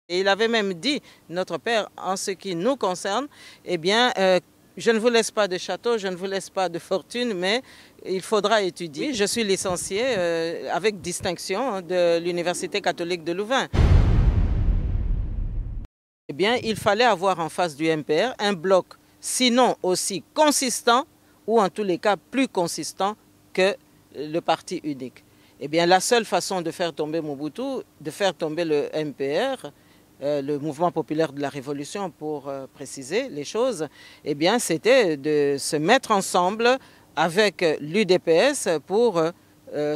Et il avait même dit, notre père, en ce qui nous concerne, eh bien, je ne vous laisse pas de château, je ne vous laisse pas de fortune, mais il faudra étudier. Je suis licencié avec distinction de l'Université catholique de Louvain. Eh bien, il fallait avoir en face du MPR un bloc, sinon aussi consistant, ou en tous les cas plus consistant que le parti unique. Eh bien, la seule façon de faire tomber Mobutu, de faire tomber le MPR, le mouvement populaire de la Révolution pour préciser les choses, eh bien, c'était de se mettre ensemble avec l'UDPS pour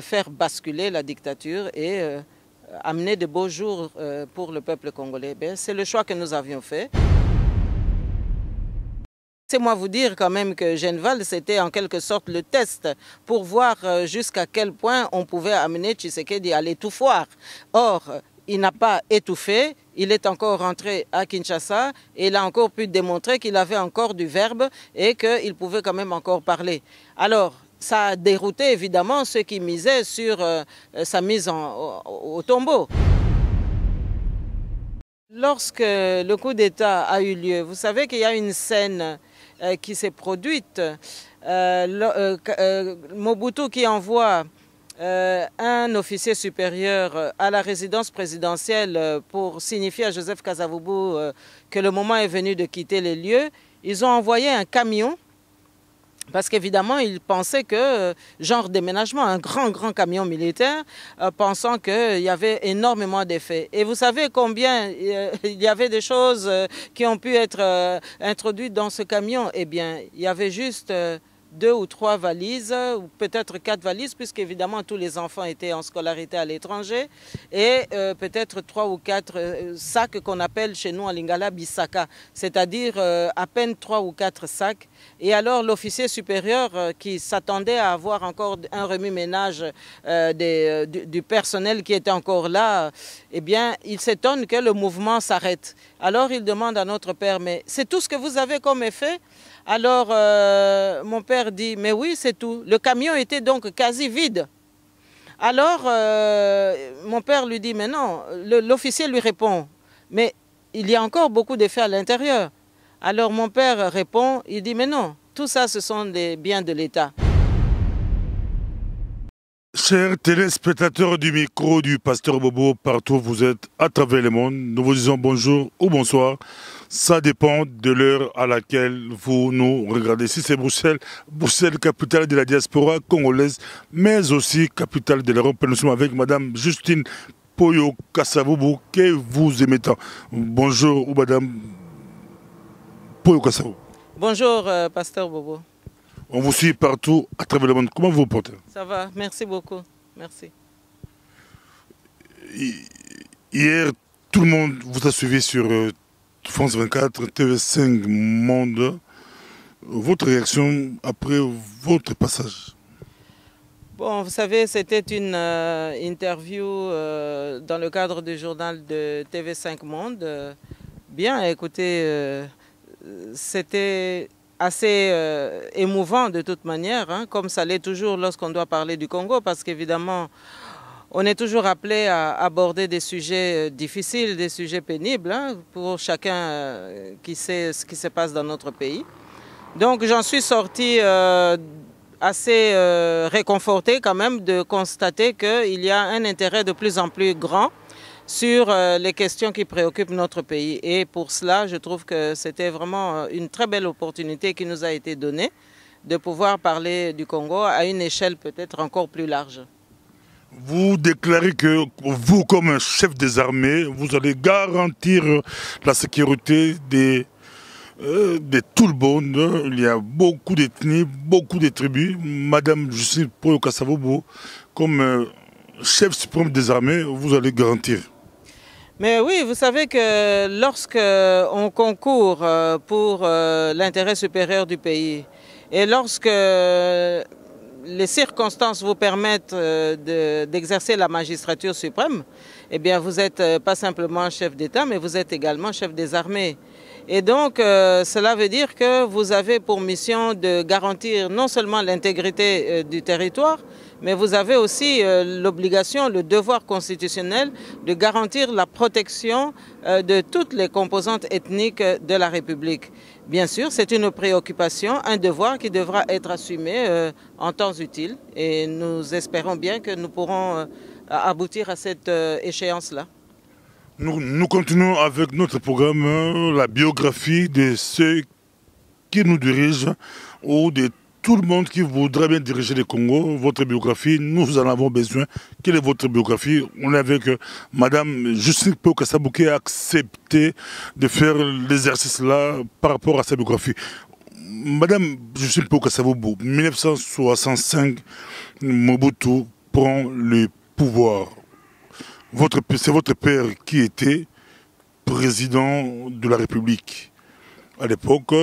faire basculer la dictature et amener de beaux jours pour le peuple congolais. C'est le choix que nous avions fait. Laissez-moi vous dire quand même que Genval, c'était en quelque sorte le test pour voir jusqu'à quel point on pouvait amener Tshisekedi à l'étouffoir. Or, il n'a pas étouffé, il est encore rentré à Kinshasa et il a encore pu démontrer qu'il avait encore du verbe et qu'il pouvait quand même encore parler. Alors, ça a dérouté évidemment ceux qui misaient sur sa mise au tombeau. Lorsque le coup d'État a eu lieu, vous savez qu'il y a une scène qui s'est produite. Mobutu qui envoie un officier supérieur à la résidence présidentielle pour signifier à Joseph Kasavubu que le moment est venu de quitter les lieux. Ils ont envoyé un camion parce qu'évidemment, ils pensaient que, genre déménagement, un grand camion militaire, pensant qu'il y avait énormément d'effets. Et vous savez combien il y avait des choses qui ont pu être introduites dans ce camion? Eh bien, il y avait juste 2 ou 3 valises, ou peut-être 4 valises, puisqu'évidemment tous les enfants étaient en scolarité à l'étranger, et peut-être 3 ou 4 sacs qu'on appelle chez nous en Lingala bisaka, c'est-à-dire à peine 3 ou 4 sacs. Et alors l'officier supérieur qui s'attendait à avoir encore un remue-ménage du personnel qui était encore là, eh bien il s'étonne que le mouvement s'arrête. Alors il demande à notre père, mais c'est tout ce que vous avez comme effet? Alors mon père dit, mais oui, c'est tout. Le camion était donc quasi vide. Alors mon père lui dit, mais non, l'officier lui répond, mais il y a encore beaucoup d'effets à l'intérieur. Alors mon père répond, il dit, mais non, tout ça ce sont des biens de l'État. Chers téléspectateurs du micro du Pasteur Bobo, partout où vous êtes à travers le monde, nous vous disons bonjour ou bonsoir. Ça dépend de l'heure à laquelle vous nous regardez. Si c'est Bruxelles, Bruxelles, capitale de la diaspora congolaise, mais aussi capitale de l'Europe. Nous sommes avec Madame Justine Poyo Kasavubu, que vous aimez tant. Bonjour ou Madame Poyo Kasavubu. Bonjour Pasteur Bobo. On vous suit partout à travers le monde. Comment vous vous portez? Ça va, merci beaucoup. Merci. Hier, tout le monde vous a suivi sur France 24, TV5 Monde. Votre réaction après votre passage? Bon, vous savez, c'était une interview dans le cadre du journal de TV5 Monde. Bien, écoutez, c'était assez émouvant de toute manière, hein, comme ça l'est toujours lorsqu'on doit parler du Congo, parce qu'évidemment, on est toujours appelé à aborder des sujets difficiles, des sujets pénibles, hein, pour chacun qui sait ce qui se passe dans notre pays. Donc j'en suis sorti assez réconforté quand même de constater qu'il y a un intérêt de plus en plus grand sur les questions qui préoccupent notre pays. Et pour cela, je trouve que c'était vraiment une très belle opportunité qui nous a été donnée de pouvoir parler du Congo à une échelle peut-être encore plus large. Vous déclarez que vous, comme chef des armées, vous allez garantir la sécurité de tout le monde. Il y a beaucoup d'ethnies, beaucoup de tribus. Madame Justine Poyo Kasavubu, comme chef suprême des armées, vous allez garantir. Mais oui, vous savez que lorsqu'on concourt pour l'intérêt supérieur du pays et lorsque les circonstances vous permettent d'exercer la magistrature suprême, eh bien vous n'êtes pas simplement chef d'État, mais vous êtes également chef des armées. Et donc cela veut dire que vous avez pour mission de garantir non seulement l'intégrité du territoire, mais vous avez aussi l'obligation, le devoir constitutionnel de garantir la protection de toutes les composantes ethniques de la République. Bien sûr, c'est une préoccupation, un devoir qui devra être assumé en temps utile et nous espérons bien que nous pourrons aboutir à cette échéance-là. Nous continuons avec notre programme, la biographie de ceux qui nous dirigent ou de tout le monde qui voudrait bien diriger le Congo. Votre biographie, nous en avons besoin. Quelle est votre biographie? On est avec Madame Justine Pau-Kassabou qui a accepté de faire l'exercice là par rapport à sa biographie. Madame Justine Pau-Kassabou, 1965, Mobutu prend le pouvoir. C'est votre père qui était président de la République. À l'époque,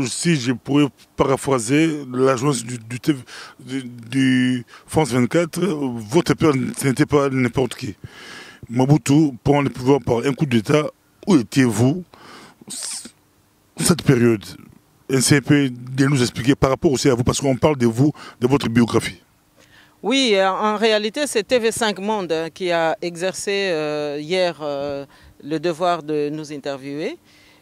si je pourrais paraphraser l'agence du France 24, votre père n'était pas n'importe qui. Mobutu prend le pouvoir par un coup d'État. Où étiez-vous cette période? Essayez un peu de nous expliquer par rapport aussi à vous, parce qu'on parle de vous, de votre biographie. Oui, en réalité, c'est TV5 Monde qui a exercé hier le devoir de nous interviewer.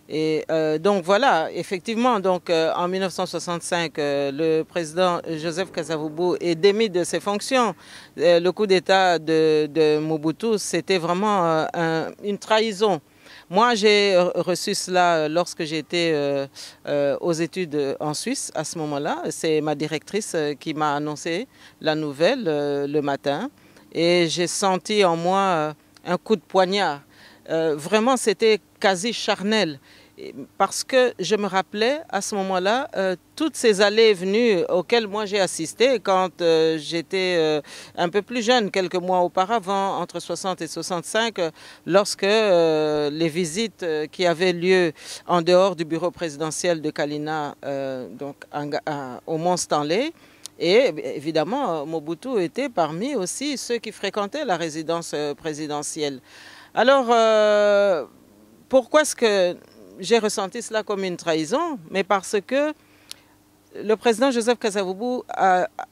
Et donc voilà, effectivement, donc, en 1965, le président Joseph Kasavubu est démis de ses fonctions. Le coup d'État de Mobutu, c'était vraiment une trahison. Moi, j'ai reçu cela lorsque j'étais aux études en Suisse à ce moment-là. C'est ma directrice qui m'a annoncé la nouvelle le matin. Et j'ai senti en moi un coup de poignard. Vraiment, c'était quasi charnel. Parce que je me rappelais à ce moment-là toutes ces allées et venues auxquelles moi j'ai assisté quand j'étais un peu plus jeune, quelques mois auparavant, entre 60 et 65, lorsque les visites qui avaient lieu en dehors du bureau présidentiel de Kalina, donc au Mont Stanley. Et évidemment, Mobutu était parmi aussi ceux qui fréquentaient la résidence présidentielle. Alors, pourquoi est-ce que j'ai ressenti cela comme une trahison? Mais parce que le président Joseph Kasavubu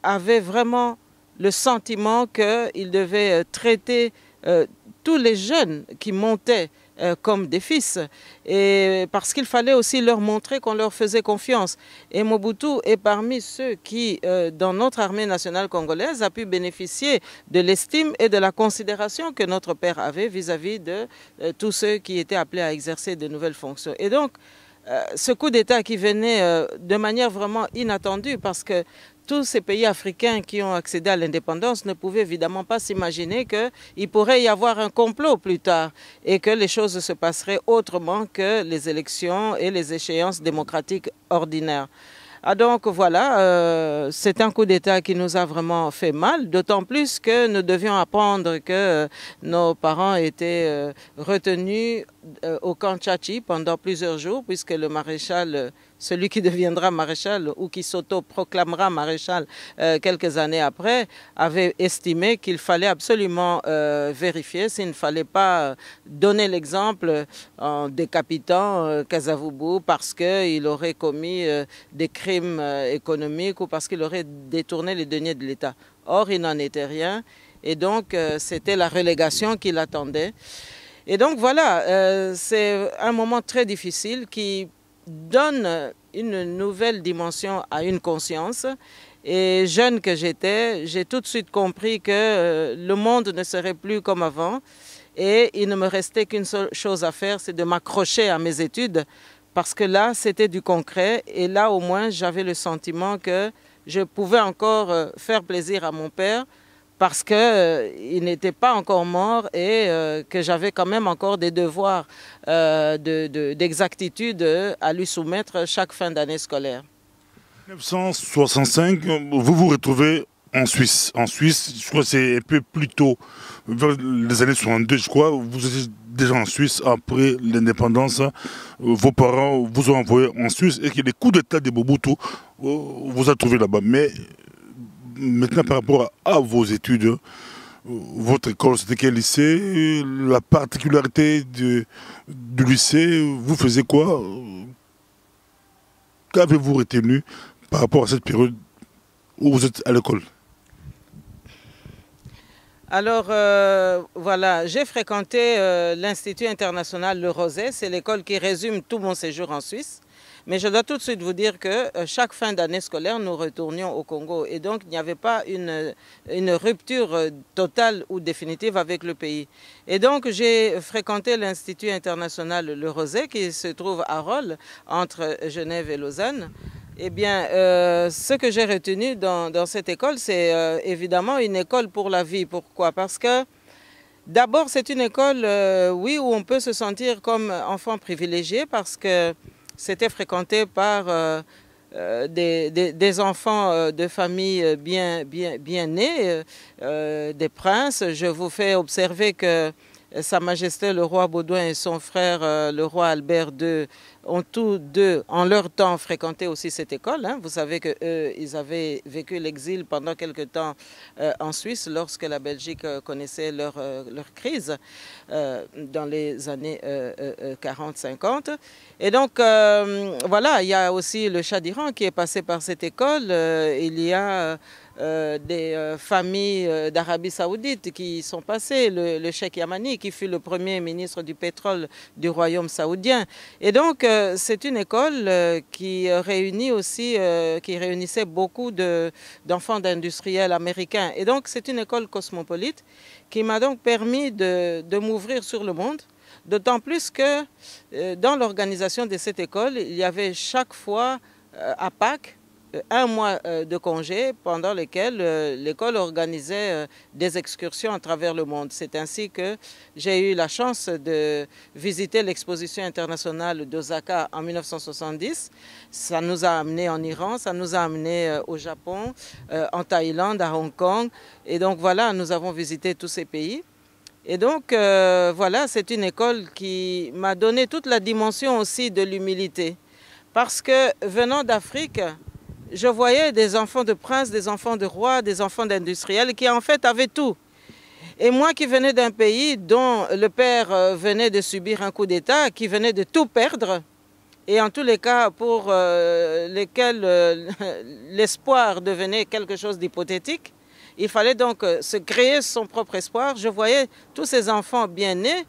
avait vraiment le sentiment qu'il devait traiter tous les jeunes qui montaient comme des fils, et parce qu'il fallait aussi leur montrer qu'on leur faisait confiance. Et Mobutu est parmi ceux qui, dans notre armée nationale congolaise, a pu bénéficier de l'estime et de la considération que notre père avait vis-à-vis de tous ceux qui étaient appelés à exercer de nouvelles fonctions. Et donc, ce coup d'État qui venait de manière vraiment inattendue, parce que tous ces pays africains qui ont accédé à l'indépendance ne pouvaient évidemment pas s'imaginer qu'il pourrait y avoir un complot plus tard et que les choses se passeraient autrement que les élections et les échéances démocratiques ordinaires. Ah donc voilà, c'est un coup d'État qui nous a vraiment fait mal, d'autant plus que nous devions apprendre que nos parents étaient retenus au camp Tchachi pendant plusieurs jours, puisque le maréchal, celui qui deviendra maréchal ou qui s'auto-proclamera maréchal quelques années après, avait estimé qu'il fallait absolument vérifier s'il ne fallait pas donner l'exemple en décapitant Kasavubu parce qu'il aurait commis des crimes économiques ou parce qu'il aurait détourné les deniers de l'État. Or, il n'en était rien et donc c'était la relégation qui l'attendait. Et donc voilà, c'est un moment très difficile qui donne une nouvelle dimension à une conscience. Et jeune que j'étais, j'ai tout de suite compris que le monde ne serait plus comme avant. Et il ne me restait qu'une seule chose à faire, c'est de m'accrocher à mes études. Parce que là, c'était du concret. Et là, au moins, j'avais le sentiment que je pouvais encore faire plaisir à mon père, parce qu'il n'était pas encore mort et que j'avais quand même encore des devoirs d'exactitude à lui soumettre chaque fin d'année scolaire. En 1965, vous vous retrouvez en Suisse. En Suisse, je crois que c'est un peu plus tôt, vers les années 62, je crois. Vous êtes déjà en Suisse après l'indépendance. Vos parents vous ont envoyé en Suisse et que les coups d'État de Mobutu vous a trouvé là-bas. Mais maintenant, par rapport à vos études, votre école, c'était quel lycée? La particularité du lycée, vous faisiez quoi? Qu'avez-vous retenu par rapport à cette période où vous êtes à l'école? Alors, voilà, j'ai fréquenté l'Institut international Le Roset. C'est l'école qui résume tout mon séjour en Suisse. Mais je dois tout de suite vous dire que chaque fin d'année scolaire, nous retournions au Congo. Et donc, il n'y avait pas une rupture totale ou définitive avec le pays. Et donc, j'ai fréquenté l'Institut international Le Roset, qui se trouve à Rolle, entre Genève et Lausanne. Eh bien, ce que j'ai retenu dans cette école, c'est évidemment une école pour la vie. Pourquoi? Parce que d'abord, c'est une école, oui, où on peut se sentir comme enfant privilégié parce que c'était fréquenté par des enfants de familles bien nés, des princes. Je vous fais observer que Sa Majesté le roi Baudouin et son frère le roi Albert II ont tous deux, en leur temps, fréquenté aussi cette école. Hein. Vous savez qu'eux, ils avaient vécu l'exil pendant quelque temps en Suisse lorsque la Belgique connaissait leur crise dans les années 40-50. Et donc, voilà, il y a aussi le Shah d'Iran qui est passé par cette école. Il y a des familles d'Arabie Saoudite qui sont passées, le cheikh Yamani qui fut le premier ministre du pétrole du royaume saoudien. Et donc c'est une école qui réunit aussi, qui réunissait beaucoup d'enfants d'industriels américains. Et donc c'est une école cosmopolite qui m'a donc permis de m'ouvrir sur le monde. D'autant plus que dans l'organisation de cette école, il y avait chaque fois à Pâques un mois de congé pendant lesquels l'école organisait des excursions à travers le monde. C'est ainsi que j'ai eu la chance de visiter l'exposition internationale d'Osaka en 1970. Ça nous a amenés en Iran, ça nous a amenés au Japon, en Thaïlande, à Hong Kong. Et donc voilà, nous avons visité tous ces pays. Et donc voilà, c'est une école qui m'a donné toute la dimension aussi de l'humilité. Parce que venant d'Afrique, je voyais des enfants de princes, des enfants de rois, des enfants d'industriels qui en fait avaient tout. Et moi qui venais d'un pays dont le père venait de subir un coup d'État, qui venait de tout perdre, et en tous les cas pour lesquels l'espoir devenait quelque chose d'hypothétique, il fallait donc se créer son propre espoir. Je voyais tous ces enfants bien nés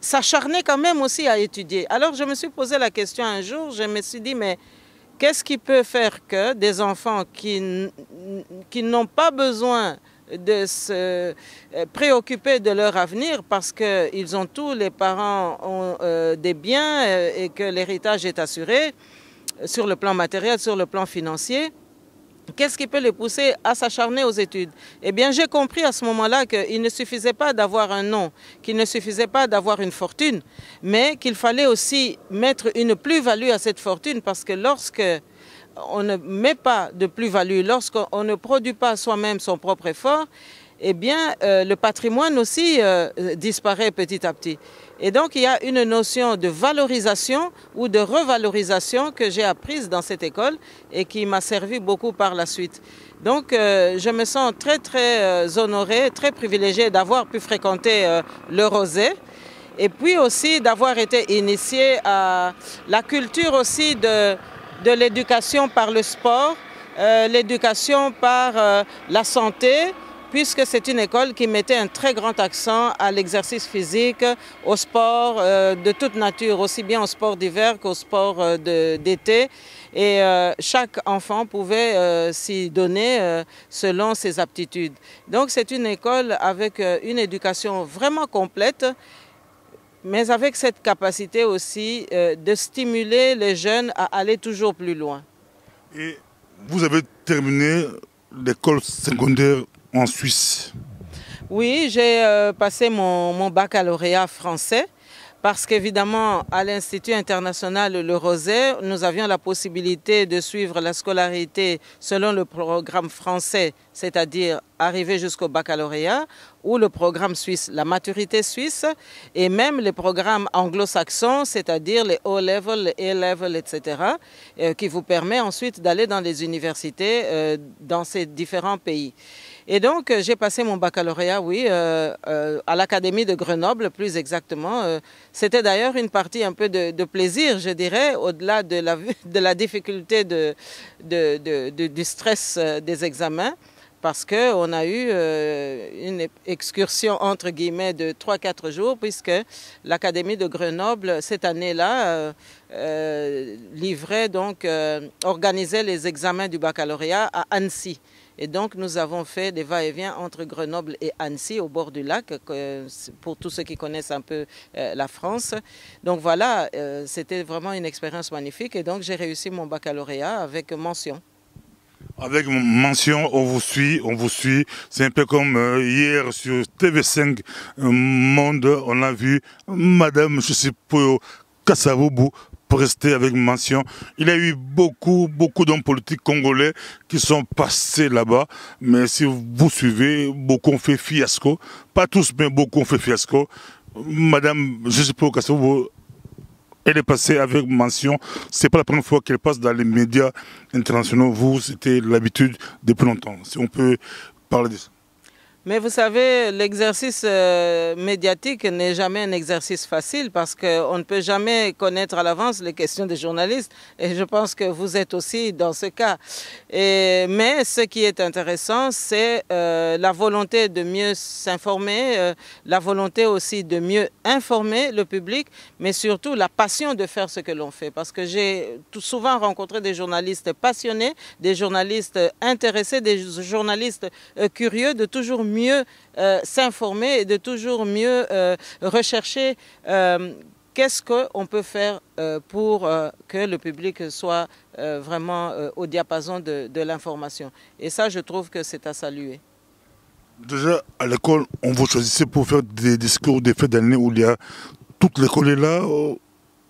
s'acharner quand même aussi à étudier. Alors je me suis posé la question un jour, je me suis dit, mais qu'est-ce qui peut faire que des enfants qui n'ont pas besoin de se préoccuper de leur avenir parce qu'ils ont tous, les parents ont des biens et que l'héritage est assuré sur le plan matériel, sur le plan financier, qu'est-ce qui peut les pousser à s'acharner aux études? Eh bien, j'ai compris à ce moment-là qu'il ne suffisait pas d'avoir un nom, qu'il ne suffisait pas d'avoir une fortune, mais qu'il fallait aussi mettre une plus-value à cette fortune parce que lorsque on ne met pas de plus-value, lorsqu'on ne produit pas soi-même son propre effort, eh bien, le patrimoine aussi disparaît petit à petit. Et donc, il y a une notion de valorisation ou de revalorisation que j'ai apprise dans cette école et qui m'a servi beaucoup par la suite. Donc, je me sens très honorée, très privilégiée d'avoir pu fréquenter le Roset et puis aussi d'avoir été initiée à la culture aussi de l'éducation par le sport, l'éducation par la santé, puisque c'est une école qui mettait un très grand accent à l'exercice physique, au sport de toute nature, aussi bien au sport d'hiver qu'au sport d'été. Et chaque enfant pouvait s'y donner selon ses aptitudes. Donc c'est une école avec une éducation vraiment complète, mais avec cette capacité aussi de stimuler les jeunes à aller toujours plus loin. Et vous avez terminé l'école secondaire en Suisse? Oui, j'ai passé mon baccalauréat français parce qu'évidemment, à l'Institut international Le Roset, nous avions la possibilité de suivre la scolarité selon le programme français, c'est-à-dire arriver jusqu'au baccalauréat, ou le programme suisse, la maturité suisse, et même les programmes anglo-saxons, c'est-à-dire les O-level, les A-level, etc., qui vous permet ensuite d'aller dans les universités dans ces différents pays. Et donc, j'ai passé mon baccalauréat, oui, à l'Académie de Grenoble, plus exactement. C'était d'ailleurs une partie un peu de plaisir, je dirais, au-delà de la difficulté du stress des examens, parce qu'on a eu une excursion entre guillemets de 3-4 jours, puisque l'Académie de Grenoble, cette année-là, organisait les examens du baccalauréat à Annecy. Et donc nous avons fait des va-et-vient entre Grenoble et Annecy au bord du lac, pour tous ceux qui connaissent un peu la France. Donc voilà, c'était vraiment une expérience magnifique et donc j'ai réussi mon baccalauréat avec mention. Avec mention, on vous suit. C'est un peu comme hier sur TV5 Monde, on a vu Madame, je sais pas, Kasavubu, rester avec mention. Il y a eu beaucoup d'hommes politiques congolais qui sont passés là-bas, mais si vous suivez, beaucoup ont fait fiasco. Pas tous, mais beaucoup ont fait fiasco. Madame, je sais pas, elle est passée avec mention. C'est pas la première fois qu'elle passe dans les médias internationaux. Vous, c'était l'habitude depuis longtemps. Si on peut parler de ça. Mais vous savez, l'exercice médiatique n'est jamais un exercice facile parce qu'on ne peut jamais connaître à l'avance les questions des journalistes. Et je pense que vous êtes aussi dans ce cas. Mais ce qui est intéressant, c'est la volonté de mieux s'informer, la volonté aussi de mieux informer le public, mais surtout la passion de faire ce que l'on fait. Parce que j'ai souvent rencontré des journalistes passionnés, des journalistes intéressés, des journalistes curieux de toujours mieux s'informer et de toujours mieux rechercher qu'est-ce qu'on peut faire pour que le public soit vraiment au diapason de l'information. Et ça, je trouve que c'est à saluer. Déjà, à l'école, on vous choisissait pour faire des discours des fêtes d'année où il y a toute l'école est là, on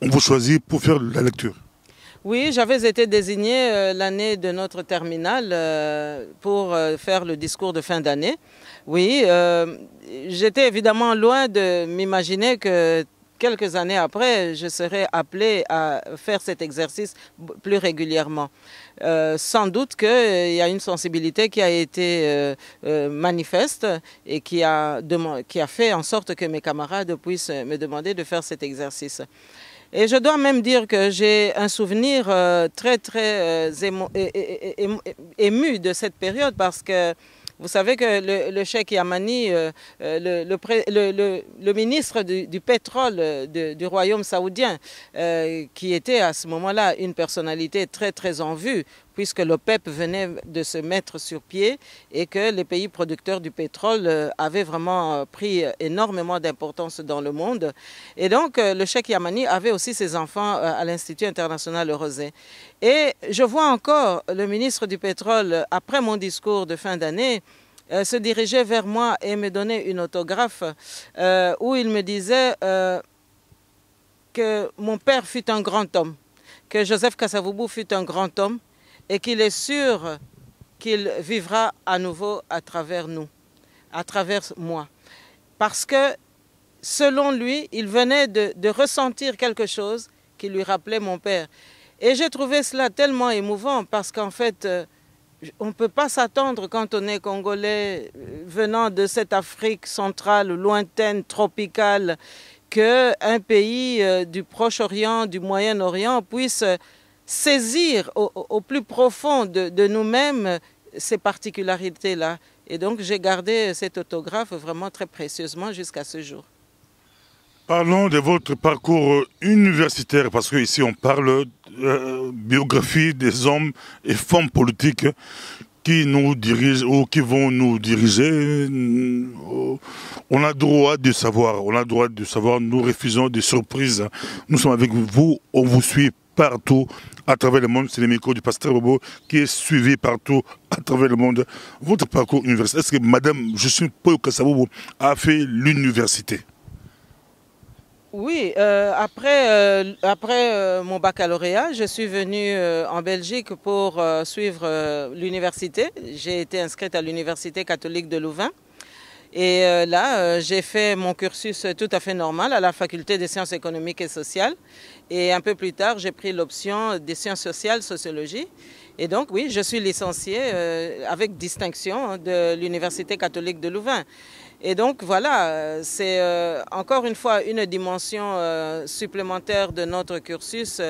vous choisit pour faire la lecture. Oui, j'avais été désignée l'année de notre terminale pour faire le discours de fin d'année. Oui, j'étais évidemment loin de m'imaginer que quelques années après, je serais appelée à faire cet exercice plus régulièrement. Sans doute qu'il y a une sensibilité qui a été manifeste et qui a fait en sorte que mes camarades puissent me demander de faire cet exercice. Et je dois même dire que j'ai un souvenir très ému de cette période parce que vous savez que le cheikh Yamani, le ministre du pétrole du royaume saoudien, qui était à ce moment-là une personnalité très en vue, puisque l'OPEP venait de se mettre sur pied et que les pays producteurs du pétrole avaient vraiment pris énormément d'importance dans le monde. Et donc le cheikh Yamani avait aussi ses enfants à l'Institut international Rosé. Et je vois encore le ministre du pétrole, après mon discours de fin d'année, se diriger vers moi et me donner une autographe où il me disait que mon père fut un grand homme, que Joseph Kasavubu fut un grand homme, et qu'il est sûr qu'il vivra à nouveau à travers nous, à travers moi. Parce que, selon lui, il venait de ressentir quelque chose qui lui rappelait mon père. Et j'ai trouvé cela tellement émouvant parce qu'en fait, on ne peut pas s'attendre quand on est Congolais venant de cette Afrique centrale, lointaine, tropicale, qu'un pays du Proche-Orient, du Moyen-Orient puisse saisir au plus profond de nous-mêmes ces particularités-là. Et donc j'ai gardé cet autographe vraiment très précieusement jusqu'à ce jour. Parlons de votre parcours universitaire, parce qu'ici on parle biographie des hommes et femmes politiques qui nous dirigent ou qui vont nous diriger. On a droit de savoir, nous refusons des surprises. Nous sommes avec vous, on vous suit partout à travers le monde. C'est le micro du pasteur Bobo qui est suivi partout à travers le monde. Votre parcours universitaire, est-ce que Madame Justine Poyo Kasavubu a fait l'université? Oui, après mon baccalauréat, je suis venue en Belgique pour suivre l'université. J'ai été inscrite à l'Université catholique de Louvain. Et là, j'ai fait mon cursus tout à fait normal à la faculté des sciences économiques et sociales. Et un peu plus tard, j'ai pris l'option des sciences sociales, sociologie. Et donc, oui, je suis licenciée avec distinction de l'Université catholique de Louvain. Et donc, voilà, c'est encore une fois une dimension supplémentaire de notre cursus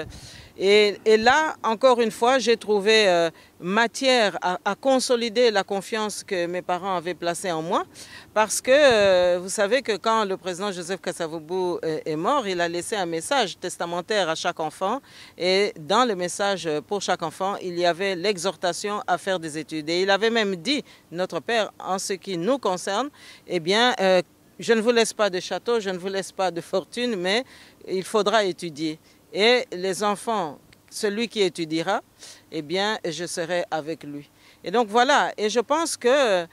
Et là, encore une fois, j'ai trouvé matière à consolider la confiance que mes parents avaient placée en moi. Parce que vous savez que quand le président Joseph Kasavubu est mort, il a laissé un message testamentaire à chaque enfant. Et dans le message pour chaque enfant, il y avait l'exhortation à faire des études. Et il avait même dit, notre père, en ce qui nous concerne, eh bien, je ne vous laisse pas de château, je ne vous laisse pas de fortune, mais il faudra étudier. Et les enfants, celui qui étudiera, eh bien, je serai avec lui. Et donc voilà, et je pense que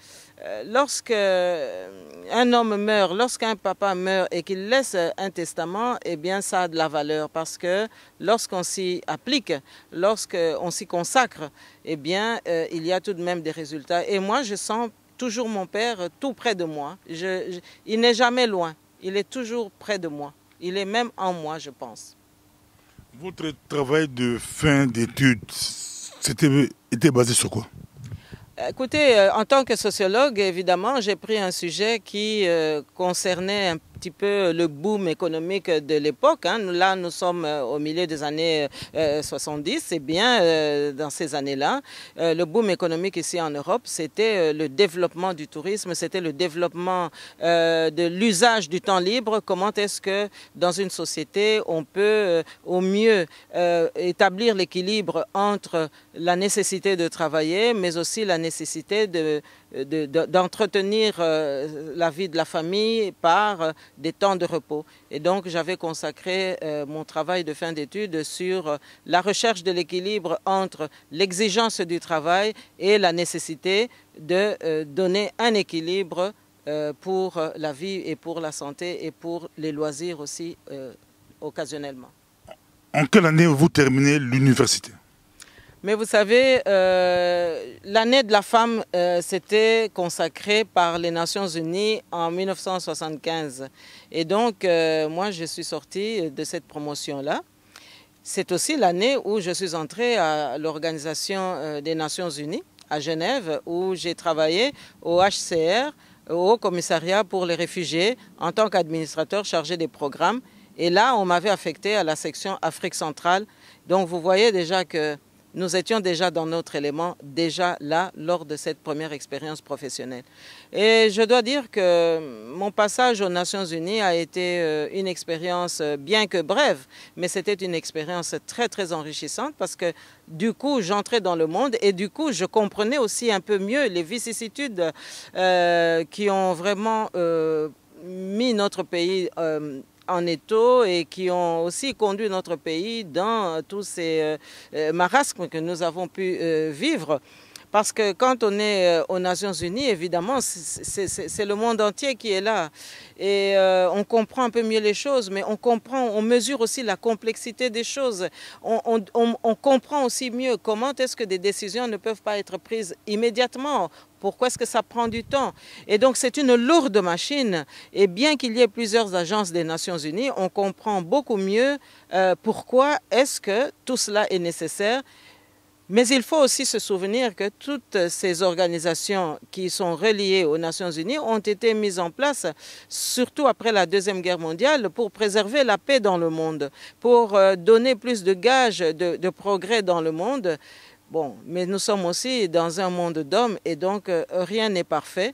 lorsque un homme meurt, lorsqu'un papa meurt et qu'il laisse un testament, eh bien, ça a de la valeur parce que lorsqu'on s'y applique, lorsqu'on s'y consacre, eh bien, il y a tout de même des résultats. Et moi, je sens toujours mon père tout près de moi. Il n'est jamais loin, il est toujours près de moi. Il est même en moi, je pense. Votre travail de fin d'études, était basé sur quoi? Écoutez, en tant que sociologue, évidemment, j'ai pris un sujet qui concernait un petit peu le boom économique de l'époque. Hein. Là, nous sommes au milieu des années 70. C'est bien dans ces années-là. Le boom économique ici en Europe, c'était le développement du tourisme, c'était le développement de l'usage du temps libre. Comment est-ce que dans une société, on peut au mieux établir l'équilibre entre la nécessité de travailler, mais aussi la nécessité d'entretenir la vie de la famille par des temps de repos. Et donc, j'avais consacré mon travail de fin d'études sur la recherche de l'équilibre entre l'exigence du travail et la nécessité de donner un équilibre pour la vie et pour la santé et pour les loisirs aussi occasionnellement. En quelle année vous terminez l'université? Mais vous savez, l'année de la femme, c'était consacré par les Nations Unies en 1975. Et donc, moi, je suis sortie de cette promotion-là. C'est aussi l'année où je suis entrée à l'Organisation des Nations Unies, à Genève, où j'ai travaillé au HCR, au Haut Commissariat pour les réfugiés, en tant qu'administrateur chargé des programmes. Et là, on m'avait affecté à la section Afrique centrale. Donc, vous voyez déjà que nous étions déjà dans notre élément, déjà là, lors de cette première expérience professionnelle. Et je dois dire que mon passage aux Nations Unies a été une expérience, bien que brève, mais c'était une expérience très, très enrichissante parce que du coup, j'entrais dans le monde et du coup, je comprenais aussi un peu mieux les vicissitudes qui ont vraiment mis notre pays en étau et qui ont aussi conduit notre pays dans tous ces marasmes que nous avons pu vivre. Parce que quand on est aux Nations Unies, évidemment, c'est le monde entier qui est là. Et on comprend un peu mieux les choses, mais on mesure aussi la complexité des choses. On comprend aussi mieux comment est-ce que des décisions ne peuvent pas être prises immédiatement. Pourquoi est-ce que ça prend du temps? Et donc, c'est une lourde machine. Et bien qu'il y ait plusieurs agences des Nations Unies, on comprend beaucoup mieux pourquoi est-ce que tout cela est nécessaire. Mais il faut aussi se souvenir que toutes ces organisations qui sont reliées aux Nations Unies ont été mises en place, surtout après la Deuxième Guerre mondiale, pour préserver la paix dans le monde, pour donner plus de gages de progrès dans le monde. Bon, mais nous sommes aussi dans un monde d'hommes et donc rien n'est parfait.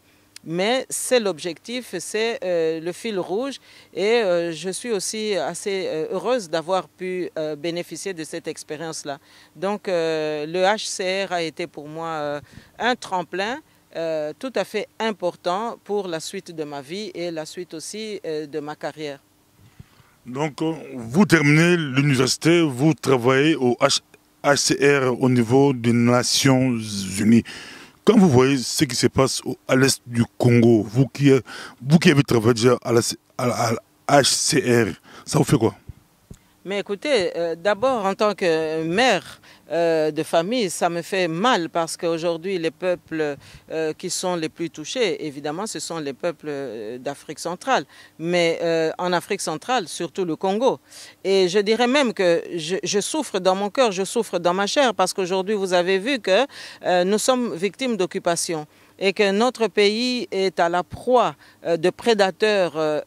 Mais c'est l'objectif, c'est le fil rouge et je suis aussi assez heureuse d'avoir pu bénéficier de cette expérience-là. Donc le HCR a été pour moi un tremplin tout à fait important pour la suite de ma vie et la suite aussi de ma carrière. Donc vous terminez l'université, vous travaillez au HCR au niveau des Nations Unies. Quand vous voyez ce qui se passe à l'est du Congo, vous qui avez travaillé déjà à la HCR, ça vous fait quoi? Mais écoutez, d'abord en tant que mère de famille, ça me fait mal parce qu'aujourd'hui les peuples qui sont les plus touchés, évidemment, ce sont les peuples d'Afrique centrale. Mais en Afrique centrale, surtout le Congo. Et je dirais même que je souffre dans mon cœur, je souffre dans ma chair parce qu'aujourd'hui vous avez vu que nous sommes victimes d'occupation. et que notre pays est à la proie de prédateurs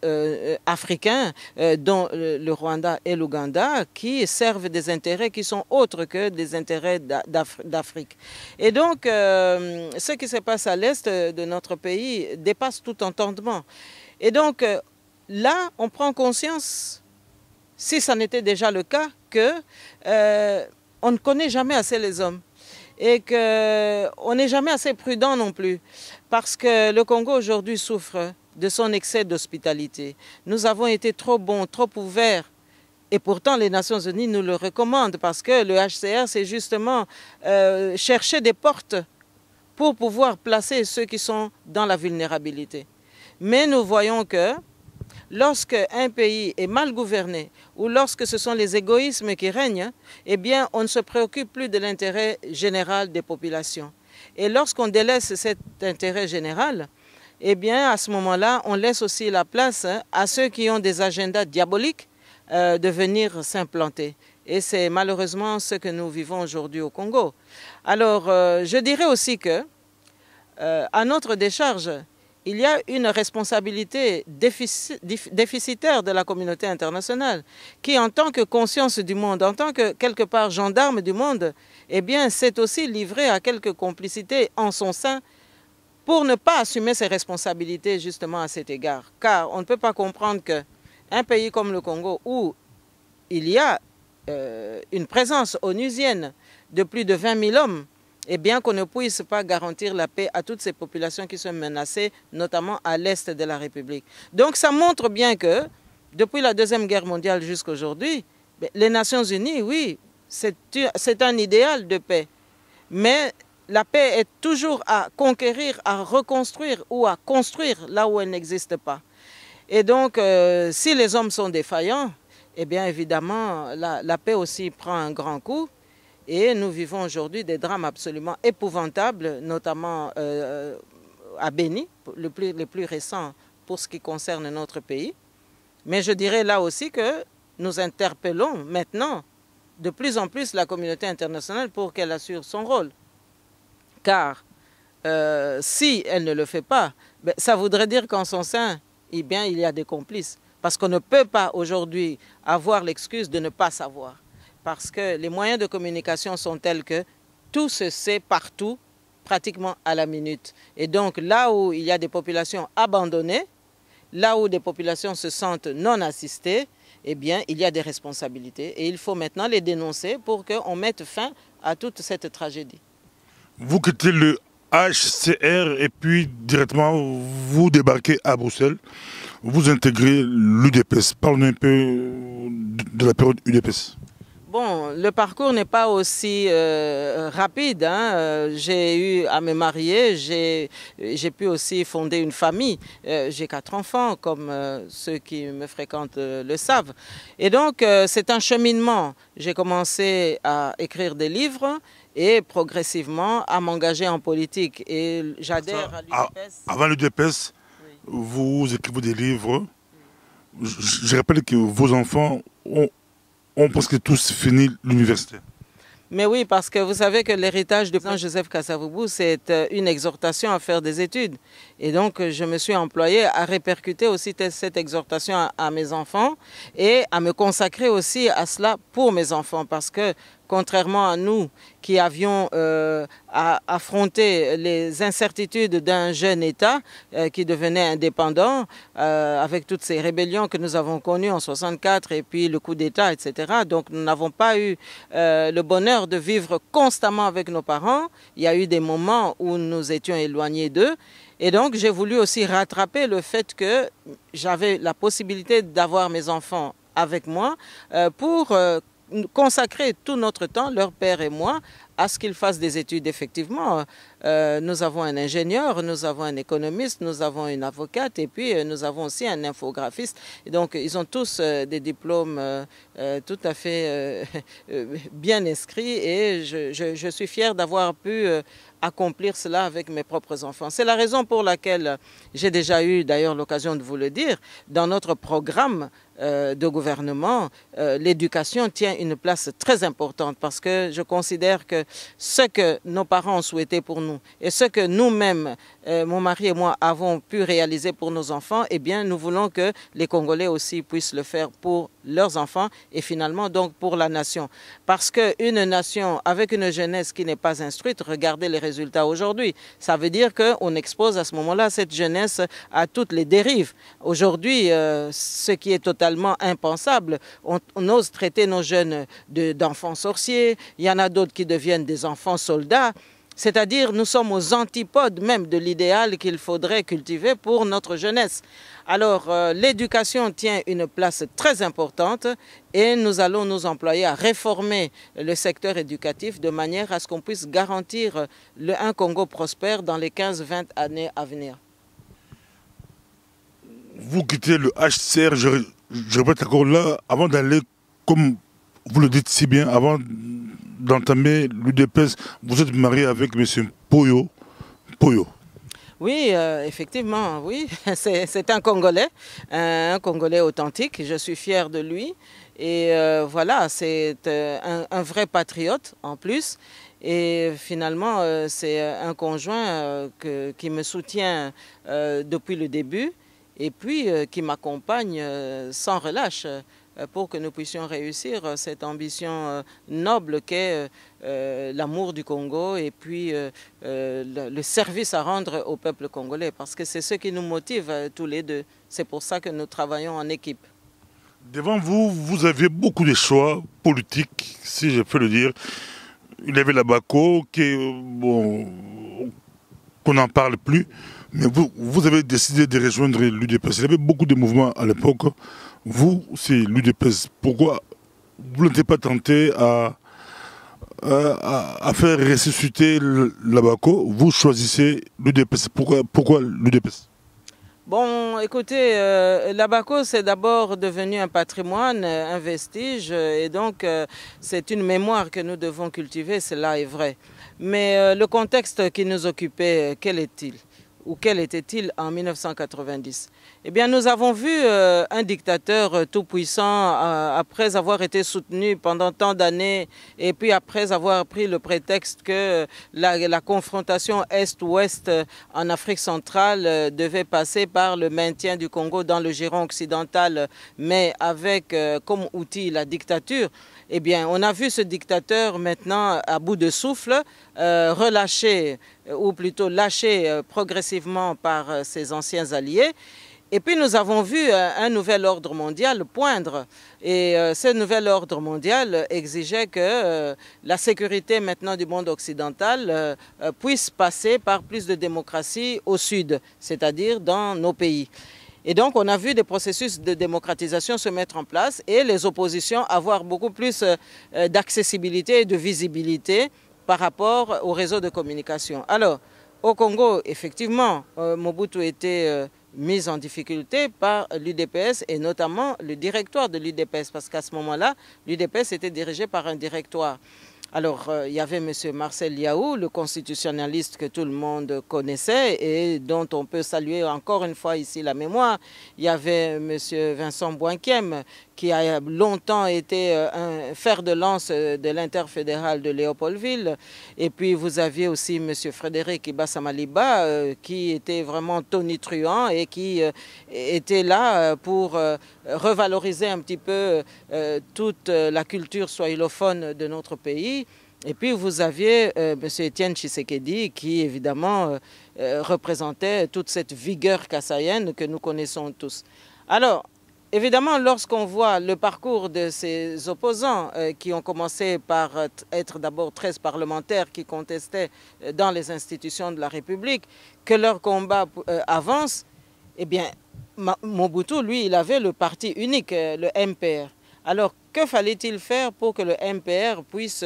africains, dont le Rwanda et l'Ouganda, qui servent des intérêts qui sont autres que des intérêts d'Afrique. Et donc, ce qui se passe à l'est de notre pays dépasse tout entendement. Et donc, là, on prend conscience, si ça n'était déjà le cas, que on ne connaît jamais assez les hommes. Et qu'on n'est jamais assez prudent non plus, parce que le Congo aujourd'hui souffre de son excès d'hospitalité. Nous avons été trop bons, trop ouverts, et pourtant les Nations Unies nous le recommandent, parce que le HCR, c'est justement chercher des portes pour pouvoir placer ceux qui sont dans la vulnérabilité. Mais nous voyons que lorsque un pays est mal gouverné ou lorsque ce sont les égoïsmes qui règnent, eh bien, on ne se préoccupe plus de l'intérêt général des populations. Et lorsqu'on délaisse cet intérêt général, eh bien, à ce moment-là, on laisse aussi la place à ceux qui ont des agendas diaboliques de venir s'implanter. Et c'est malheureusement ce que nous vivons aujourd'hui au Congo. Alors, je dirais aussi que, à notre décharge, il y a une responsabilité déficitaire de la communauté internationale qui, en tant que conscience du monde, en tant que, quelque part, gendarme du monde, eh bien, s'est aussi livré à quelques complicités en son sein pour ne pas assumer ses responsabilités, justement, à cet égard. Car on ne peut pas comprendre qu'un pays comme le Congo, où il y a une présence onusienne de plus de 20 000 hommes, et bien qu'on ne puisse pas garantir la paix à toutes ces populations qui sont menacées, notamment à l'est de la République. Donc ça montre bien que, depuis la Deuxième Guerre mondiale jusqu'à aujourd'hui, les Nations Unies, oui, c'est un idéal de paix. Mais la paix est toujours à conquérir, à reconstruire ou à construire là où elle n'existe pas. Et donc, si les hommes sont défaillants, eh bien évidemment, la paix aussi prend un grand coup. Et nous vivons aujourd'hui des drames absolument épouvantables, notamment à Béni, les plus récents pour ce qui concerne notre pays. Mais je dirais là aussi que nous interpellons maintenant de plus en plus la communauté internationale pour qu'elle assure son rôle. Car si elle ne le fait pas, ça voudrait dire qu'en son sein, eh bien, il y a des complices. Parce qu'on ne peut pas aujourd'hui avoir l'excuse de ne pas savoir. Parce que les moyens de communication sont tels que tout se sait partout, pratiquement à la minute. Et donc là où il y a des populations abandonnées, là où des populations se sentent non assistées, eh bien il y a des responsabilités. Et il faut maintenant les dénoncer pour qu'on mette fin à toute cette tragédie. Vous quittez le HCR et puis directement vous débarquez à Bruxelles. Vous intégrez l'UDPS. Parlez un peu de la période UDPS. Bon, le parcours n'est pas aussi rapide. Hein. J'ai eu à me marier, j'ai pu aussi fonder une famille. J'ai 4 enfants, comme ceux qui me fréquentent le savent. Et donc, c'est un cheminement. J'ai commencé à écrire des livres et progressivement à m'engager en politique. Et j'adhère à l'UDPS. Avant l'UDPS, oui. Vous écrivez des livres. Je rappelle que vos enfants ont presque tous fini l'université. Mais oui, parce que vous savez que l'héritage du président Joseph Kasavubu, c'est une exhortation à faire des études. Et donc, je me suis employée à répercuter aussi cette exhortation à mes enfants et à me consacrer aussi à cela pour mes enfants. Parce que, contrairement à nous qui avions à affronter les incertitudes d'un jeune État qui devenait indépendant, avec toutes ces rébellions que nous avons connues en 1964 et puis le coup d'État, etc. Donc nous n'avons pas eu le bonheur de vivre constamment avec nos parents. Il y a eu des moments où nous étions éloignés d'eux. Et donc j'ai voulu aussi rattraper le fait que j'avais la possibilité d'avoir mes enfants avec moi pour consacrer tout notre temps, leur père et moi, à ce qu'ils fassent des études. Effectivement, nous avons un ingénieur, nous avons un économiste, nous avons une avocate et puis nous avons aussi un infographiste. Et donc, ils ont tous des diplômes tout à fait bien inscrits et je suis fière d'avoir pu accomplir cela avec mes propres enfants. C'est la raison pour laquelle j'ai déjà eu d'ailleurs l'occasion de vous le dire. Dans notre programme de gouvernement, l'éducation tient une place très importante parce que je considère que ce que nos parents ont souhaité pour nous et ce que nous-mêmes, mon mari et moi, avons pu réaliser pour nos enfants, eh bien, nous voulons que les Congolais aussi puissent le faire pour leurs enfants et finalement donc pour la nation. Parce qu'une nation avec une jeunesse qui n'est pas instruite, regardez les résultats aujourd'hui. Ça veut dire qu'on expose à ce moment-là cette jeunesse à toutes les dérives. Aujourd'hui, ce qui est totalement impensable, on ose traiter nos jeunes d'enfants sorciers, il y en a d'autres qui deviennent des enfants soldats. C'est-à-dire, nous sommes aux antipodes même de l'idéal qu'il faudrait cultiver pour notre jeunesse. Alors, l'éducation tient une place très importante et nous allons nous employer à réformer le secteur éducatif de manière à ce qu'on puisse garantir un Congo prospère dans les 15-20 années à venir. Vous quittez le HCR, je répète encore là, avant d'aller, comme vous le dites si bien, avant d'entamer l'UDPS, vous êtes marié avec M. Poyo. Oui, effectivement, oui. C'est un Congolais authentique. Je suis fier de lui. Et voilà, c'est un vrai patriote en plus. Et finalement, c'est un conjoint qui me soutient depuis le début et puis qui m'accompagne sans relâche pour que nous puissions réussir cette ambition noble qu'est l'amour du Congo et puis le service à rendre au peuple congolais. Parce que c'est ce qui nous motive tous les deux. C'est pour ça que nous travaillons en équipe. Devant vous, vous aviez beaucoup de choix politiques, si je peux le dire. Il y avait la BACO, qu'on n'en parle plus. Mais vous avez décidé de rejoindre l'UDPS. Il y avait beaucoup de mouvements à l'époque. Vous, c'est l'UDPS. Pourquoi vous n'êtes pas tenté à faire ressusciter la BACO? Vous choisissez l'UDPS. Pourquoi l'UDPS? Bon, écoutez, la BACO, c'est d'abord devenu un patrimoine, un vestige, et donc c'est une mémoire que nous devons cultiver, cela est vrai. Mais le contexte qui nous occupait, quel est-il? Ou quel était-il en 1990? Eh bien, nous avons vu un dictateur tout-puissant, après avoir été soutenu pendant tant d'années, et puis après avoir pris le prétexte que la confrontation Est-Ouest en Afrique centrale devait passer par le maintien du Congo dans le giron occidental, mais avec comme outil la dictature. Eh bien, on a vu ce dictateur maintenant à bout de souffle, relâché, ou plutôt lâché progressivement par ses anciens alliés. Et puis nous avons vu un nouvel ordre mondial poindre. Et ce nouvel ordre mondial exigeait que la sécurité maintenant du monde occidental puisse passer par plus de démocratie au sud, c'est-à-dire dans nos pays. Et donc, on a vu des processus de démocratisation se mettre en place et les oppositions avoir beaucoup plus d'accessibilité et de visibilité par rapport au réseau de communication. Alors, au Congo, effectivement, Mobutu était mis en difficulté par l'UDPS et notamment le directoire de l'UDPS, parce qu'à ce moment-là, l'UDPS était dirigé par un directoire. Alors, il y avait M. Marcel Yaou, le constitutionnaliste que tout le monde connaissait et dont on peut saluer encore une fois ici la mémoire. Il y avait M. Vincent Boinkiem, qui a longtemps été un fer de lance de l'interfédéral de Léopoldville. Et puis, vous aviez aussi M. Frédéric Ibassa-Maliba, qui était vraiment tonitruant et qui était là pour revaloriser un petit peu toute la culture swahilophone de notre pays. Et puis vous aviez M. Étienne Tshisekedi qui évidemment représentait toute cette vigueur kassaïenne que nous connaissons tous. Alors, évidemment, lorsqu'on voit le parcours de ces opposants qui ont commencé par être d'abord 13 parlementaires qui contestaient dans les institutions de la République, que leur combat avance, eh bien, Mobutu, lui, il avait le parti unique, le MPR. Alors, que fallait-il faire pour que le MPR puisse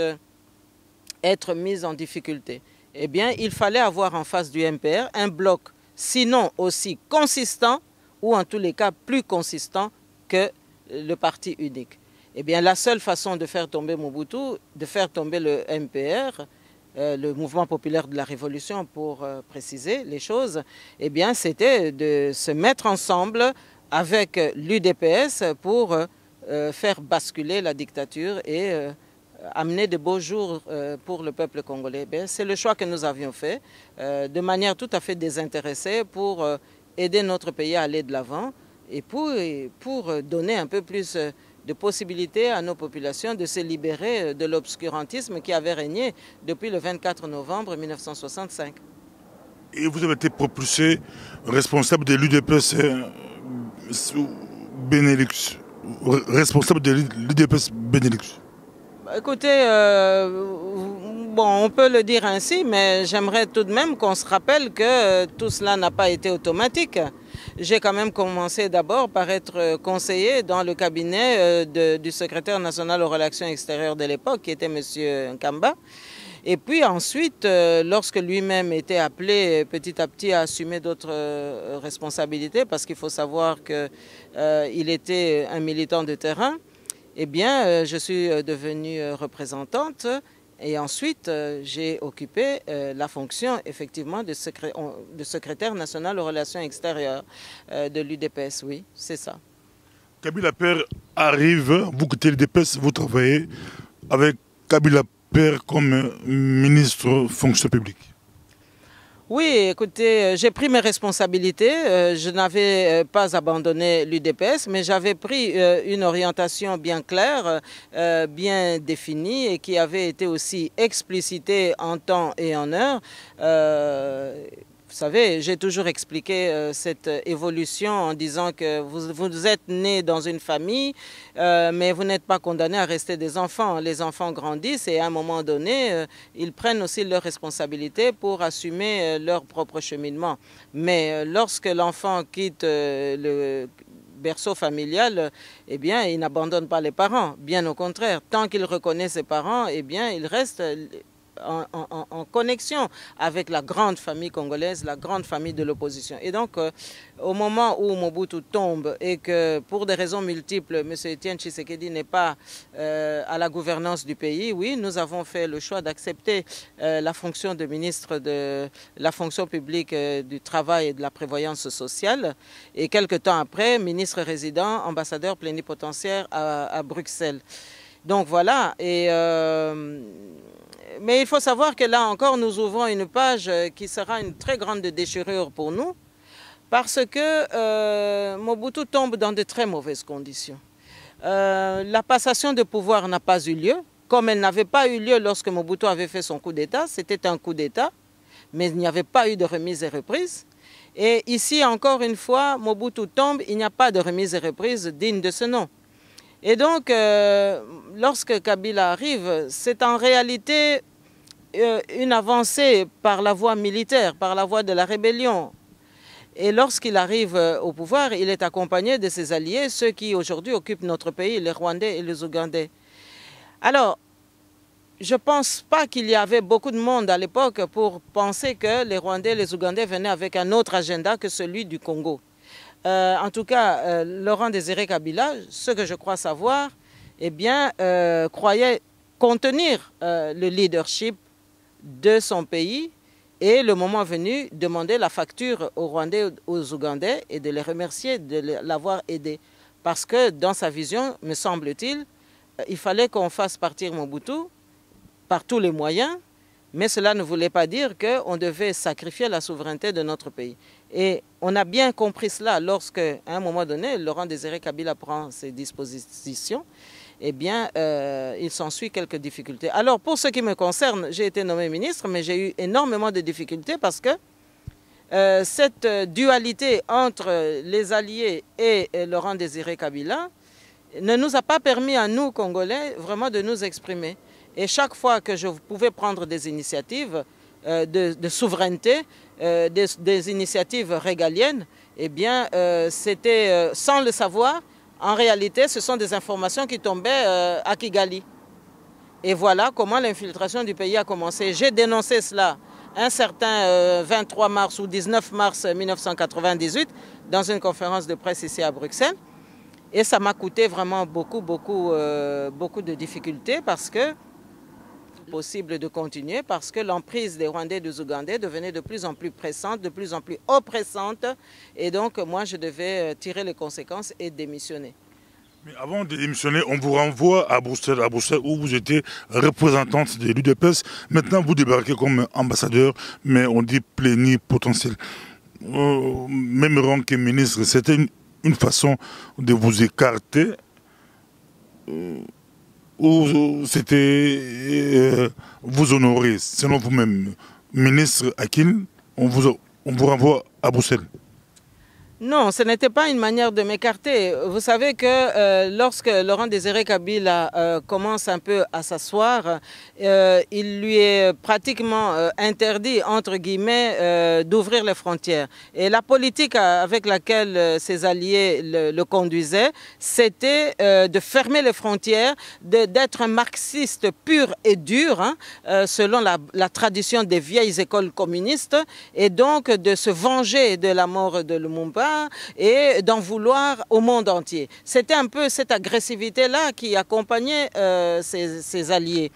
être mis en difficulté? Eh bien, il fallait avoir en face du MPR un bloc, sinon aussi consistant, ou en tous les cas plus consistant que le parti unique. Eh bien, la seule façon de faire tomber Mobutu, de faire tomber le MPR, le mouvement populaire de la Révolution pour préciser les choses, eh bien, c'était de se mettre ensemble avec l'UDPS pour faire basculer la dictature et amener de beaux jours pour le peuple congolais. C'est le choix que nous avions fait de manière tout à fait désintéressée pour aider notre pays à aller de l'avant et pour donner un peu plus de possibilités à nos populations de se libérer de l'obscurantisme qui avait régné depuis le 24 novembre 1965. Et vous avez été propulsé responsable de l'UDPS Benelux. Responsable de l'UDPS Benelux. Écoutez, bon, on peut le dire ainsi, mais j'aimerais tout de même qu'on se rappelle que tout cela n'a pas été automatique. J'ai quand même commencé d'abord par être conseiller dans le cabinet du secrétaire national aux relations extérieures de l'époque, qui était M. Nkamba. Et puis ensuite, lorsque lui-même était appelé petit à petit à assumer d'autres responsabilités, parce qu'il faut savoir qu'il était un militant de terrain, eh bien, je suis devenue représentante et ensuite j'ai occupé la fonction effectivement de secrétaire national aux relations extérieures de l'UDPS, oui, c'est ça. Kabila Père arrive, vous quittez l'UDPS, vous travaillez avec Kabila Père comme ministre fonction publique. Oui, écoutez, j'ai pris mes responsabilités. Je n'avais pas abandonné l'UDPS, mais j'avais pris une orientation bien claire, bien définie et qui avait été aussi explicitée en temps et en heure. Vous savez, j'ai toujours expliqué cette évolution en disant que vous êtes né dans une famille, mais vous n'êtes pas condamné à rester des enfants. Les enfants grandissent et à un moment donné, ils prennent aussi leurs responsabilités pour assumer leur propre cheminement. Mais lorsque l'enfant quitte le berceau familial, eh bien, il n'abandonne pas les parents. Bien au contraire, tant qu'il reconnaît ses parents, eh bien, il reste en connexion avec la grande famille congolaise, la grande famille de l'opposition. Et donc, au moment où Mobutu tombe et que, pour des raisons multiples, M. Etienne Tshisekedi n'est pas à la gouvernance du pays, oui, nous avons fait le choix d'accepter la fonction de ministre de la fonction publique du travail et de la prévoyance sociale. Et quelque temps après, ministre résident, ambassadeur plénipotentiaire à Bruxelles. Donc voilà, mais il faut savoir que là encore, nous ouvrons une page qui sera une très grande déchirure pour nous, parce que Mobutu tombe dans de très mauvaises conditions. La passation de pouvoir n'a pas eu lieu, comme elle n'avait pas eu lieu lorsque Mobutu avait fait son coup d'État. C'était un coup d'État, mais il n'y avait pas eu de remise et reprise. Et ici, encore une fois, Mobutu tombe, il n'y a pas de remise et reprise digne de ce nom. Et donc, lorsque Kabila arrive, c'est en réalité une avancée par la voie militaire, par la voie de la rébellion. Et lorsqu'il arrive au pouvoir, il est accompagné de ses alliés, ceux qui aujourd'hui occupent notre pays, les Rwandais et les Ougandais. Alors, je ne pense pas qu'il y avait beaucoup de monde à l'époque pour penser que les Rwandais et les Ougandais venaient avec un autre agenda que celui du Congo. En tout cas, Laurent Désiré Kabila, ce que je crois savoir, eh bien, croyait contenir le leadership de son pays et le moment venu, demander la facture aux Rwandais et aux Ougandais et de les remercier de l'avoir aidé. Parce que dans sa vision, me semble-t-il, il fallait qu'on fasse partir Mobutu par tous les moyens, mais cela ne voulait pas dire qu'on devait sacrifier la souveraineté de notre pays. Et on a bien compris cela lorsque, à un moment donné, Laurent Désiré Kabila prend ses dispositions, eh bien, il s'ensuit quelques difficultés. Alors, pour ce qui me concerne, j'ai été nommé ministre, mais j'ai eu énormément de difficultés parce que cette dualité entre les alliés et Laurent Désiré Kabila ne nous a pas permis à nous, Congolais, vraiment de nous exprimer. Et chaque fois que je pouvais prendre des initiatives de souveraineté, des initiatives régaliennes, eh bien, c'était sans le savoir. En réalité, ce sont des informations qui tombaient à Kigali. Et voilà comment l'infiltration du pays a commencé. J'ai dénoncé cela un certain 23 mars ou 19 mars 1998 dans une conférence de presse ici à Bruxelles. Et ça m'a coûté vraiment beaucoup de difficultés parce que possible de continuer parce que l'emprise des Rwandais et des Ougandais devenait de plus en plus pressante, de plus en plus oppressante. Et donc, moi, je devais tirer les conséquences et démissionner. Mais avant de démissionner, on vous renvoie à Bruxelles où vous étiez représentante de l'UDPS. Maintenant, vous débarquez comme ambassadeur, mais on dit plénipotentiel. Même rang que ministre, c'était une façon de vous écarter ou c'était vous honorer, selon vous-même. Ministre Akin, on vous renvoie à Bruxelles. Non, ce n'était pas une manière de m'écarter. Vous savez que lorsque Laurent Désiré Kabila commence un peu à s'asseoir, il lui est pratiquement interdit, entre guillemets, d'ouvrir les frontières. Et la politique avec laquelle ses alliés le conduisaient, c'était de fermer les frontières, d'être un marxiste pur et dur, hein, selon la tradition des vieilles écoles communistes, et donc de se venger de la mort de Lumumba et d'en vouloir au monde entier. C'était un peu cette agressivité-là qui accompagnait ses alliés.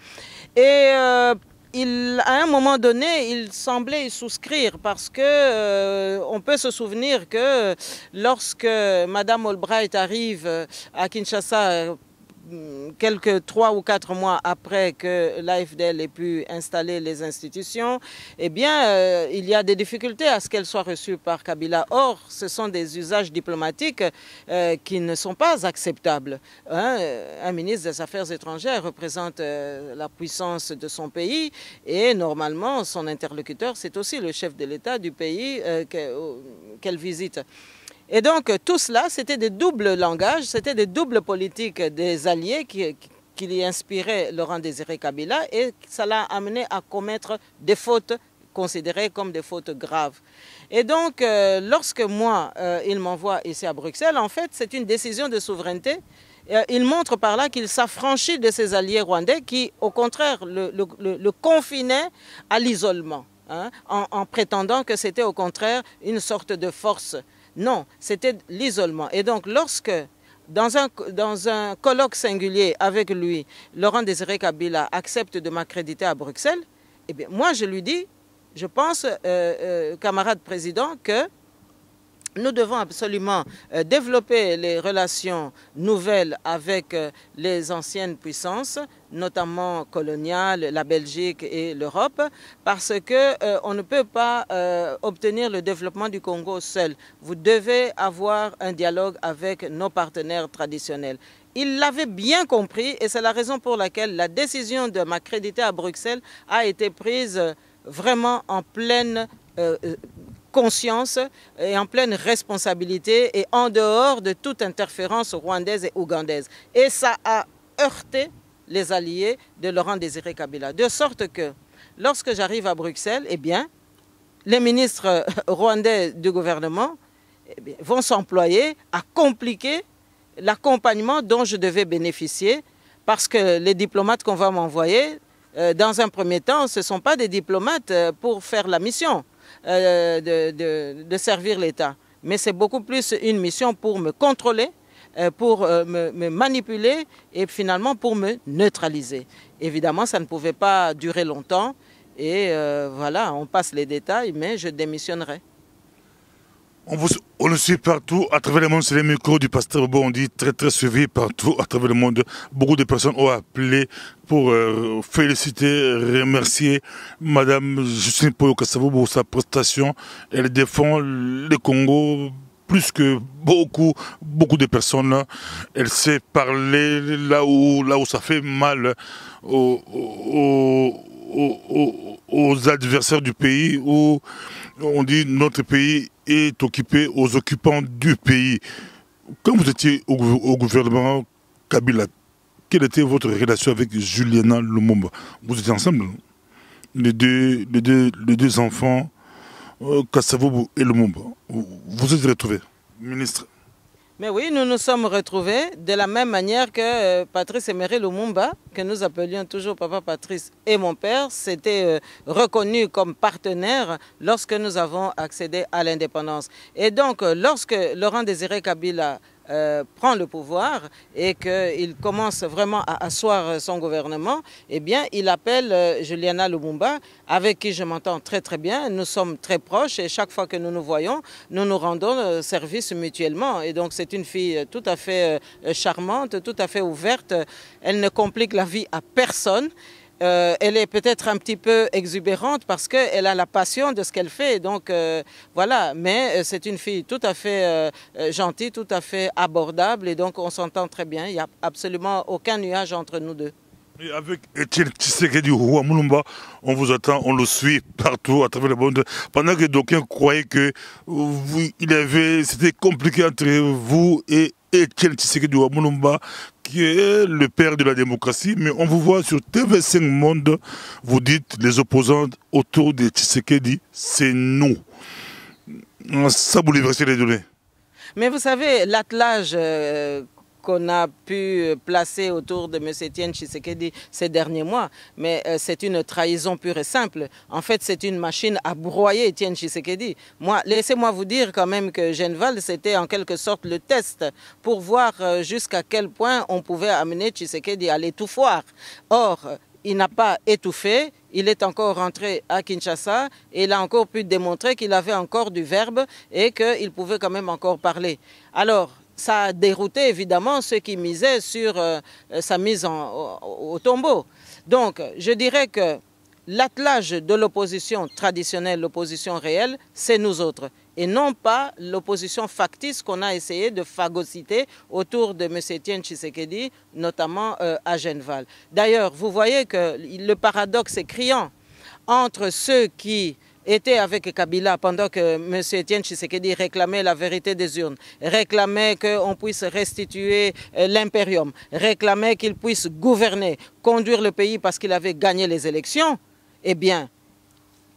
Et à un moment donné, il semblait y souscrire parce que on peut se souvenir que lorsque Madame Albright arrive à Kinshasa, quelques 3 ou 4 mois après que l'AFDL ait pu installer les institutions, eh bien, il y a des difficultés à ce qu'elle soit reçue par Kabila. Or, ce sont des usages diplomatiques qui ne sont pas acceptables. Hein? Un ministre des Affaires étrangères représente la puissance de son pays et normalement, son interlocuteur, c'est aussi le chef de l'État du pays qu'elle visite. Et donc, tout cela, c'était des doubles langages, c'était des doubles politiques des alliés qui inspiraient Laurent Désiré Kabila et ça l'a amené à commettre des fautes considérées comme des fautes graves. Et donc, lorsque moi, il m'envoie ici à Bruxelles, en fait, c'est une décision de souveraineté. Il montre par là qu'il s'affranchit de ses alliés rwandais qui, au contraire, le confinaient à l'isolement, hein, en prétendant que c'était au contraire une sorte de force. Non, c'était l'isolement. Et donc, lorsque, dans un colloque singulier avec lui, Laurent Désiré Kabila accepte de m'accréditer à Bruxelles, eh bien, moi, je lui dis, je pense, camarade président, que nous devons absolument développer les relations nouvelles avec les anciennes puissances, notamment coloniales, la Belgique et l'Europe, parce qu'on ne peut pas obtenir le développement du Congo seul. Vous devez avoir un dialogue avec nos partenaires traditionnels. Il l'avait bien compris et c'est la raison pour laquelle la décision de m'accréditer à Bruxelles a été prise vraiment en pleine conscience et en pleine responsabilité et en dehors de toute interférence rwandaise et ougandaise. Et ça a heurté les alliés de Laurent Désiré Kabila. De sorte que lorsque j'arrive à Bruxelles, eh bien, les ministres rwandais du gouvernement vont s'employer à compliquer l'accompagnement dont je devais bénéficier parce que les diplomates qu'on va m'envoyer, dans un premier temps, ce ne sont pas des diplomates pour faire la mission. De servir l'État. Mais c'est beaucoup plus une mission pour me contrôler, pour me manipuler et finalement pour me neutraliser. Évidemment, ça ne pouvait pas durer longtemps et voilà, on passe les détails, mais je démissionnerai. On le suit partout, à travers le monde, c'est les micros du pasteur Bobo, on dit très suivi partout, à travers le monde. Beaucoup de personnes ont appelé pour féliciter, remercier Madame Justine Poyo Kassavou pour sa prestation. Elle défend le Congo plus que beaucoup de personnes. Elle sait parler là où ça fait mal aux adversaires du pays, où on dit notre pays est occupé aux occupants du pays. Quand vous étiez au gouvernement Kabila, quelle était votre relation avec Juliana Lumumba? Vous étiez ensemble, les deux enfants, Kassavou et Lumumba. Vous êtes retrouvés, ministre? Mais oui, nous nous sommes retrouvés de la même manière que Patrice Emery Lumumba, que nous appelions toujours Papa Patrice, et mon père, s'étaient reconnus comme partenaires lorsque nous avons accédé à l'indépendance. Et donc, lorsque Laurent Désiré Kabila prend le pouvoir et qu'il commence vraiment à asseoir son gouvernement, eh bien, il appelle Juliana Lumumba, avec qui je m'entends très très bien. Nous sommes très proches et chaque fois que nous nous voyons, nous nous rendons service mutuellement. Et donc, c'est une fille tout à fait charmante, tout à fait ouverte. Elle ne complique la vie à personne. Elle est peut-être un petit peu exubérante parce qu'elle a la passion de ce qu'elle fait. Donc voilà, mais c'est une fille tout à fait gentille, tout à fait abordable et donc on s'entend très bien. Il n'y a absolument aucun nuage entre nous deux. Et avec Etienne Tshisekedi Roi Mulumba, on vous attend, on le suit partout à travers le monde. Pendant que d'aucuns croyaient que c'était compliqué entre vous et Etienne Tshisekedi Roi Mulumba, qui est le père de la démocratie, mais on vous voit sur TV5 Monde, vous dites les opposants autour de Tshisekedi, c'est nous. Ça vous livre les données. Mais vous savez, l'attelage qu'on a pu placer autour de M. Etienne Tshisekedi ces derniers mois, mais c'est une trahison pure et simple. En fait, c'est une machine à broyer Etienne Tshisekedi. Laissez-moi vous dire quand même que Genval, c'était en quelque sorte le test pour voir jusqu'à quel point on pouvait amener Tshisekedi à l'étouffoir. Or, il n'a pas étouffé, il est encore rentré à Kinshasa et il a encore pu démontrer qu'il avait encore du verbe et qu'il pouvait quand même encore parler. Alors, ça a dérouté évidemment ceux qui misaient sur sa mise au tombeau. Donc, je dirais que l'attelage de l'opposition traditionnelle, l'opposition réelle, c'est nous autres. Et non pas l'opposition factice qu'on a essayé de phagocyter autour de M. Etienne Tshisekedi, notamment à Genval. D'ailleurs, vous voyez que le paradoxe est criant entre ceux qui était avec Kabila pendant que M. Etienne Tshisekedi réclamait la vérité des urnes, réclamait qu'on puisse restituer l'impérium, réclamait qu'il puisse gouverner, conduire le pays parce qu'il avait gagné les élections. Eh bien,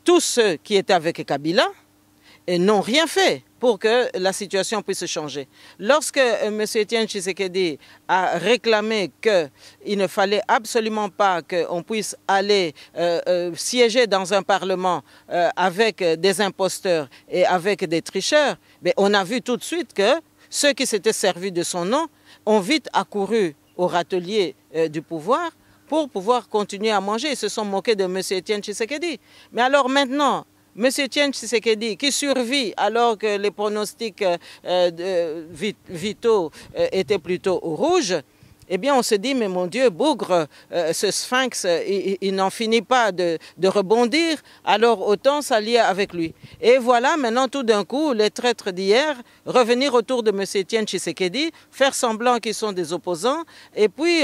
tous ceux qui étaient avec Kabila n'ont rien fait pour que la situation puisse changer. Lorsque M. Etienne Tshisekedi a réclamé qu'il ne fallait absolument pas qu'on puisse aller siéger dans un parlement avec des imposteurs et avec des tricheurs, mais on a vu tout de suite que ceux qui s'étaient servis de son nom ont vite accouru au râtelier du pouvoir pour pouvoir continuer à manger. Ils se sont moqués de M. Etienne Tshisekedi. Mais alors maintenant, M. Etienne Tshisekedi, qui survit alors que les pronostics vitaux étaient plutôt au rouge, eh bien on se dit, mais mon Dieu, bougre, ce sphinx, il n'en finit pas de rebondir, alors autant s'allier avec lui. Et voilà maintenant tout d'un coup, les traîtres d'hier, revenir autour de M. Etienne Tshisekedi, faire semblant qu'ils sont des opposants, et puis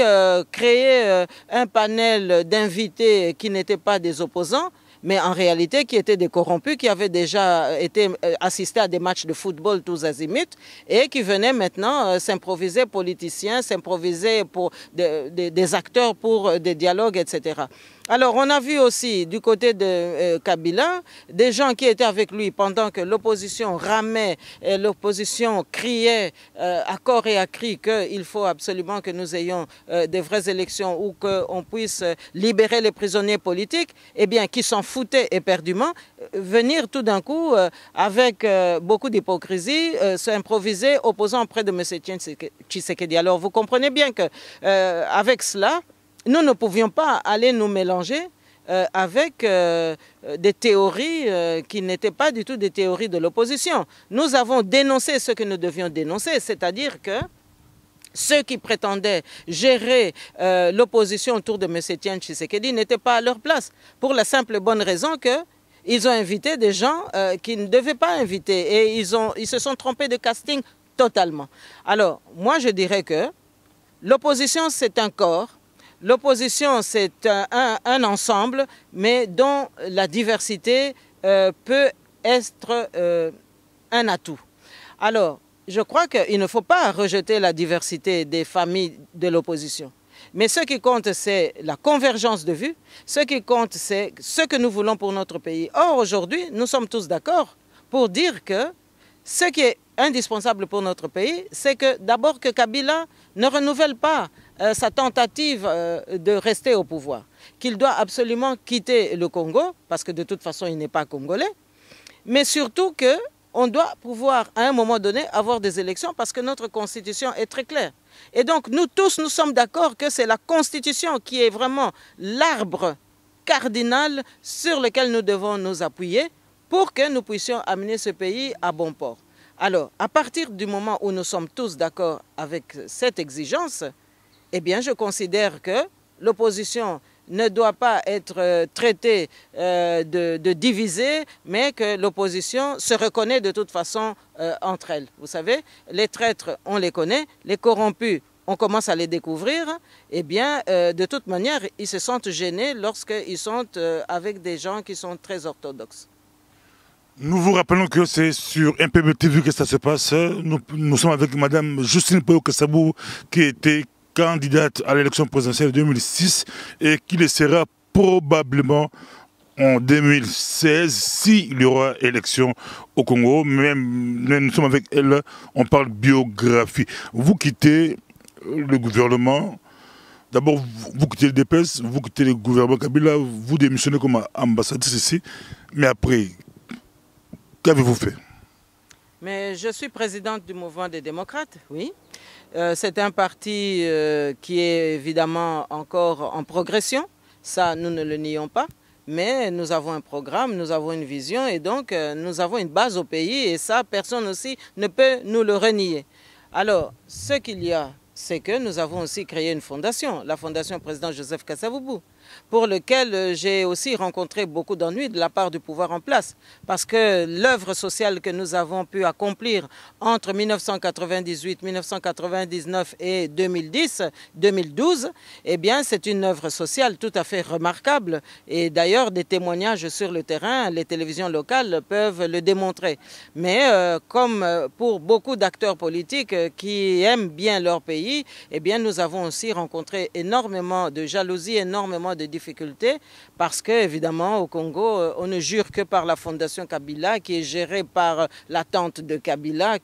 créer un panel d'invités qui n'étaient pas des opposants, mais en réalité qui étaient des corrompus, qui avaient déjà été assistés à des matchs de football tous azimuts et qui venaient maintenant s'improviser politiciens, s'improviser pour des acteurs pour des dialogues, etc. Alors, on a vu aussi du côté de Kabila des gens qui étaient avec lui pendant que l'opposition ramait, l'opposition criait à corps et à cri qu'il faut absolument que nous ayons des vraies élections ou qu'on puisse libérer les prisonniers politiques, eh bien, qui s'en foutaient éperdument, venir tout d'un coup avec beaucoup d'hypocrisie, s'improviser opposant auprès de M. Tshisekedi. Alors, vous comprenez bien qu'avec cela, nous ne pouvions pas aller nous mélanger avec des théories qui n'étaient pas du tout des théories de l'opposition. Nous avons dénoncé ce que nous devions dénoncer, c'est-à-dire que ceux qui prétendaient gérer l'opposition autour de M. Etienne Tshisekedi n'étaient pas à leur place, pour la simple et bonne raison qu'ils ont invité des gens qu'ils ne devaient pas inviter et ils se sont trompés de casting totalement. Alors, moi je dirais que l'opposition c'est un corps. L'opposition, c'est un ensemble, mais dont la diversité peut être un atout. Alors, je crois qu'il ne faut pas rejeter la diversité des familles de l'opposition. Mais ce qui compte, c'est la convergence de vues. Ce qui compte, c'est ce que nous voulons pour notre pays. Or, aujourd'hui, nous sommes tous d'accord pour dire que ce qui est indispensable pour notre pays, c'est que d'abord que Kabila ne renouvelle pas sa tentative de rester au pouvoir, qu'il doit absolument quitter le Congo, parce que de toute façon il n'est pas congolais, mais surtout on doit pouvoir, à un moment donné, avoir des élections parce que notre Constitution est très claire. Et donc, nous tous, nous sommes d'accord que c'est la Constitution qui est vraiment l'arbre cardinal sur lequel nous devons nous appuyer pour que nous puissions amener ce pays à bon port. Alors, à partir du moment où nous sommes tous d'accord avec cette exigence, eh bien, je considère que l'opposition ne doit pas être traitée de diviser, mais que l'opposition se reconnaît de toute façon entre elles. Vous savez, les traîtres, on les connaît, les corrompus, on commence à les découvrir. Eh bien, de toute manière, ils se sentent gênés lorsqu'ils sont avec des gens qui sont très orthodoxes. Nous vous rappelons que c'est sur MPB TV que ça se passe. Nous sommes avec Madame Justine Poyo-Kassabou qui était candidate à l'élection présidentielle de 2006 et qui le sera probablement en 2016 s'il y aura élection au Congo. Même nous sommes avec elle, on parle biographie. Vous quittez le gouvernement, d'abord vous quittez le DPS, vous quittez le gouvernement Kabila, vous démissionnez comme ambassadrice ici, mais après, qu'avez-vous fait? Mais je suis présidente du mouvement des démocrates, oui. C'est un parti qui est évidemment encore en progression, ça nous ne le nions pas, mais nous avons un programme, nous avons une vision et donc nous avons une base au pays et ça personne aussi ne peut nous le renier. Alors ce qu'il y a, c'est que nous avons aussi créé une fondation, la Fondation Président Joseph Kasavubu, pour lequel j'ai aussi rencontré beaucoup d'ennuis de la part du pouvoir en place. Parce que l'œuvre sociale que nous avons pu accomplir entre 1998, 1999 et 2010, 2012, eh bien c'est une œuvre sociale tout à fait remarquable. Et d'ailleurs, des témoignages sur le terrain, les télévisions locales peuvent le démontrer. Mais comme pour beaucoup d'acteurs politiques qui aiment bien leur pays, eh bien nous avons aussi rencontré énormément de jalousie, énormément de difficultés parce que évidemment au Congo on ne jure que par la fondation Kabila qui est gérée par la tante de Kabila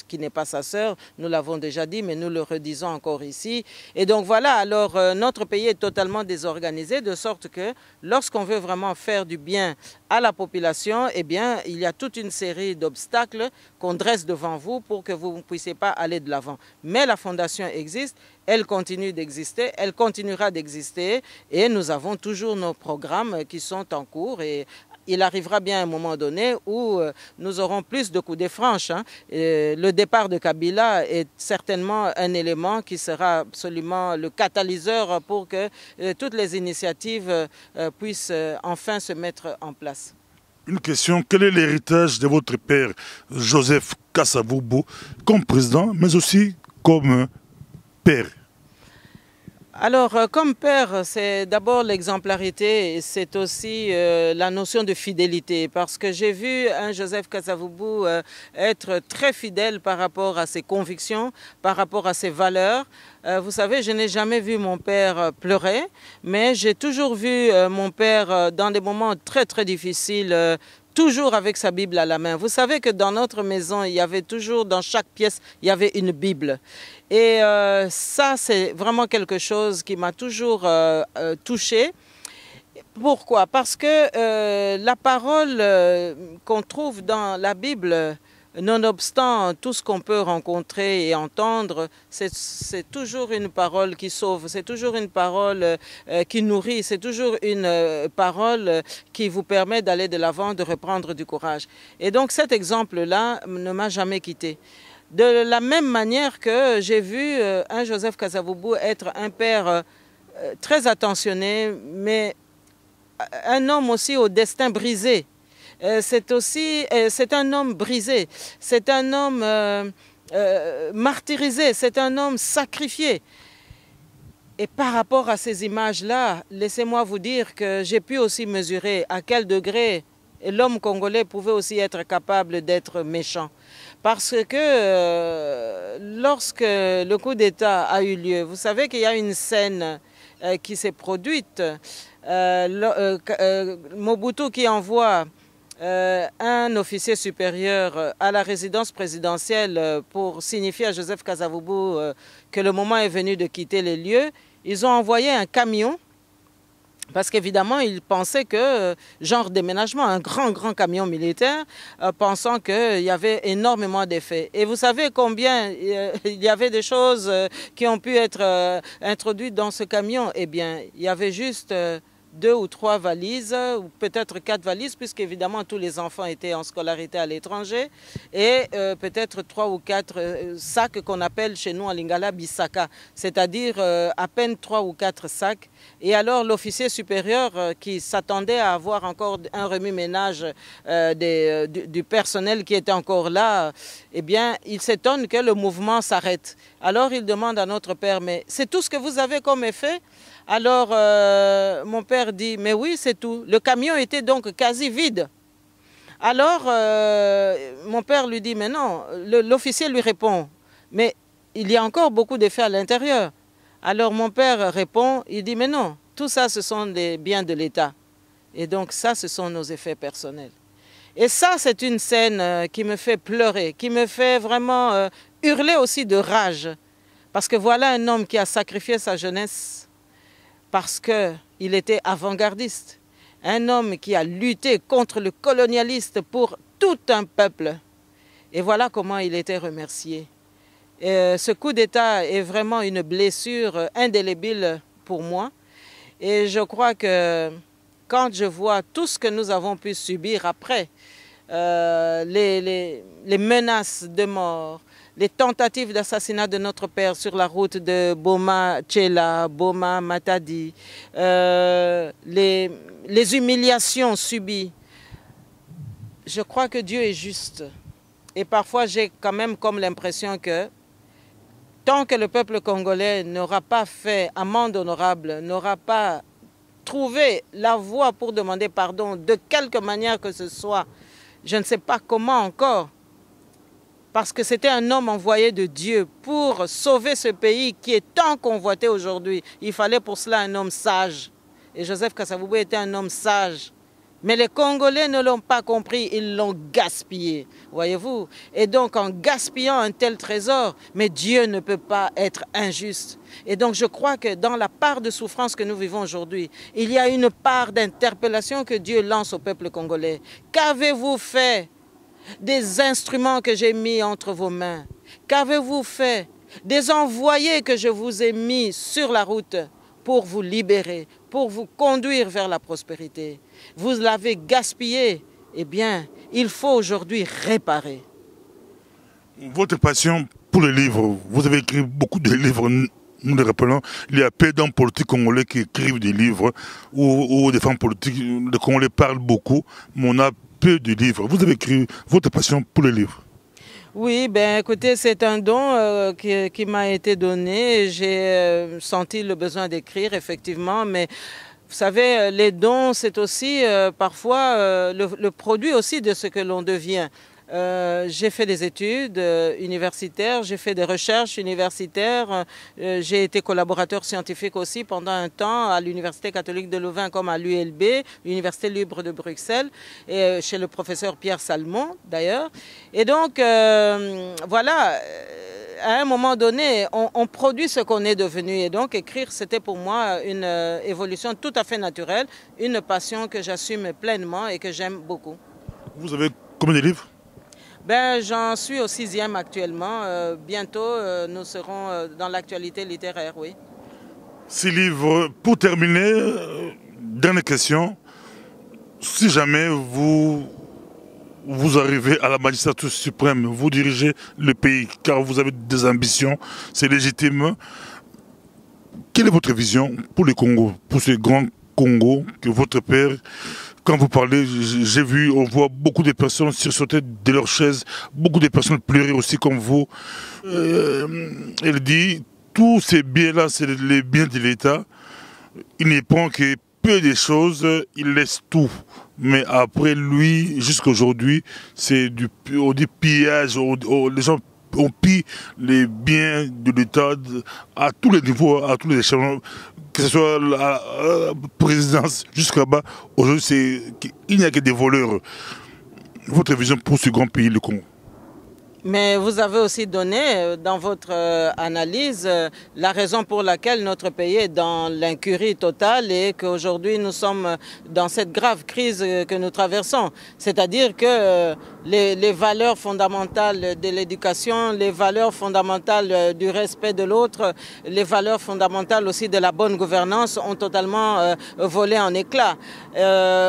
qui n'est pas sa sœur, nous l'avons déjà dit mais nous le redisons encore ici et donc voilà, alors notre pays est totalement désorganisé de sorte que lorsqu'on veut vraiment faire du bien à la population, eh bien il y a toute une série d'obstacles qu'on dresse devant vous pour que vous ne puissiez pas aller de l'avant. Mais la fondation existe, elle continue d'exister, elle continuera d'exister et nous avons toujours nos programmes qui sont en cours et il arrivera bien un moment donné où nous aurons plus de coups de franche. Le départ de Kabila est certainement un élément qui sera absolument le catalyseur pour que toutes les initiatives puissent enfin se mettre en place. Une question, quel est l'héritage de votre père Joseph Kasavubu comme président, mais aussi comme père? Alors, comme père, c'est d'abord l'exemplarité et c'est aussi la notion de fidélité. Parce que j'ai vu un Joseph Kasavubu être très fidèle par rapport à ses convictions, par rapport à ses valeurs. Vous savez, je n'ai jamais vu mon père pleurer, mais j'ai toujours vu mon père dans des moments très très difficiles, toujours avec sa Bible à la main. Vous savez que dans notre maison, il y avait toujours, dans chaque pièce, il y avait une Bible. Et ça, c'est vraiment quelque chose qui m'a toujours touchée. Pourquoi? Parce que la parole qu'on trouve dans la Bible, nonobstant tout ce qu'on peut rencontrer et entendre, c'est toujours une parole qui sauve, c'est toujours une parole qui nourrit, c'est toujours une parole qui vous permet d'aller de l'avant, de reprendre du courage. Et donc cet exemple-là ne m'a jamais quitté. De la même manière que j'ai vu un Joseph Kasavubu être un père très attentionné, mais un homme aussi au destin brisé. C'est un homme brisé, c'est un homme martyrisé, c'est un homme sacrifié. Et par rapport à ces images-là, laissez-moi vous dire que j'ai pu aussi mesurer à quel degré l'homme congolais pouvait aussi être capable d'être méchant. Parce que lorsque le coup d'État a eu lieu, vous savez qu'il y a une scène qui s'est produite. Mobutu qui envoie un officier supérieur à la résidence présidentielle pour signifier à Joseph Kasavubu que le moment est venu de quitter les lieux. Ils ont envoyé un camion Parce qu'évidemment, ils pensaient que, genre déménagement, un grand camion militaire, pensant qu'il y avait énormément d'effets. Et vous savez combien il y avait des choses qui ont pu être introduites dans ce camion? Eh bien, il y avait juste 2 ou 3 valises, ou peut-être 4 valises, puisqu'évidemment tous les enfants étaient en scolarité à l'étranger, et peut-être 3 ou 4 sacs qu'on appelle chez nous en Lingala bisaka, c'est-à-dire à peine 3 ou 4 sacs. Et alors l'officier supérieur qui s'attendait à avoir encore un remue-ménage du personnel qui était encore là, eh bien il s'étonne que le mouvement s'arrête. Alors il demande à notre père, mais c'est tout ce que vous avez comme effet? Alors mon père dit, mais oui, c'est tout. Le camion était donc quasi vide. Alors mon père lui dit, mais non, l'officier lui répond, mais il y a encore beaucoup d'effets à l'intérieur. Alors mon père répond, il dit, mais non, tout ça ce sont des biens de l'État. Et donc ça, ce sont nos effets personnels. Et ça, c'est une scène qui me fait pleurer, qui me fait vraiment hurler aussi de rage. Parce que voilà un homme qui a sacrifié sa jeunesse parce qu'il était avant-gardiste. Un homme qui a lutté contre le colonialiste pour tout un peuple. Et voilà comment il était remercié. Et ce coup d'État est vraiment une blessure indélébile pour moi. Et je crois que quand je vois tout ce que nous avons pu subir après, les menaces de mort, les tentatives d'assassinat de notre père sur la route de Boma-Tchela, Boma-Matadi, les humiliations subies. Je crois que Dieu est juste. Et parfois, j'ai quand même comme l'impression que tant que le peuple congolais n'aura pas fait amende honorable, n'aura pas trouvé la voie pour demander pardon de quelque manière que ce soit, je ne sais pas comment encore, parce que c'était un homme envoyé de Dieu pour sauver ce pays qui est tant convoité aujourd'hui. Il fallait pour cela un homme sage. Et Joseph Kasavubu était un homme sage. Mais les Congolais ne l'ont pas compris, ils l'ont gaspillé, voyez-vous. Et donc en gaspillant un tel trésor, mais Dieu ne peut pas être injuste. Et donc je crois que dans la part de souffrance que nous vivons aujourd'hui, il y a une part d'interpellation que Dieu lance au peuple congolais. Qu'avez-vous fait des instruments que j'ai mis entre vos mains? Qu'avez-vous fait des envoyés que je vous ai mis sur la route pour vous libérer, pour vous conduire vers la prospérité? Vous l'avez gaspillé. Eh bien, il faut aujourd'hui réparer. Votre passion pour les livres, vous avez écrit beaucoup de livres, nous les rappelons. Il y a peu d'hommes politiques congolais qui écrivent des livres, ou des femmes politiques, les Congolais parlent beaucoup, mais on a peu de livres. Vous avez écrit votre passion pour les livres. Oui, ben écoutez, c'est un don qui m'a été donné. J'ai senti le besoin d'écrire, effectivement, mais vous savez, les dons, c'est aussi parfois le produit aussi de ce que l'on devient. J'ai fait des études universitaires, j'ai fait des recherches universitaires, j'ai été collaborateur scientifique aussi pendant un temps à l'Université catholique de Louvain comme à l'ULB, l'Université libre de Bruxelles, et chez le professeur Pierre Salmon d'ailleurs. Et donc, voilà, à un moment donné, on produit ce qu'on est devenu. Et donc, écrire, c'était pour moi une évolution tout à fait naturelle, une passion que j'assume pleinement et que j'aime beaucoup. Vous avez combien de livres? Ben, j'en suis au 6e actuellement. Bientôt, nous serons dans l'actualité littéraire, oui. 6 livres. Pour terminer, dernière question. Si jamais vous arrivez à la magistrature suprême, vous dirigez le pays, car vous avez des ambitions, c'est légitime. Quelle est votre vision pour le Congo, pour ce grand Congo que votre père... Quand vous parlez, j'ai vu, on voit beaucoup de personnes sursauter de leurs chaises, beaucoup de personnes pleurer aussi comme vous. Elle dit, tous ces biens-là, c'est les biens de l'État. Il ne prend que peu de choses, il laisse tout. Mais après lui, jusqu'à aujourd'hui, c'est du pillage. Les gens on pille les biens de l'État à tous les niveaux, à tous les échelons, que ce soit la présidence jusqu'à bas. Aujourd'hui, il n'y a que des voleurs. Votre vision pour ce grand pays, le Congo? Mais vous avez aussi donné dans votre analyse la raison pour laquelle notre pays est dans l'incurie totale et qu'aujourd'hui nous sommes dans cette grave crise que nous traversons. C'est-à-dire que les valeurs fondamentales de l'éducation, les valeurs fondamentales du respect de l'autre, les valeurs fondamentales aussi de la bonne gouvernance ont totalement volé en éclats.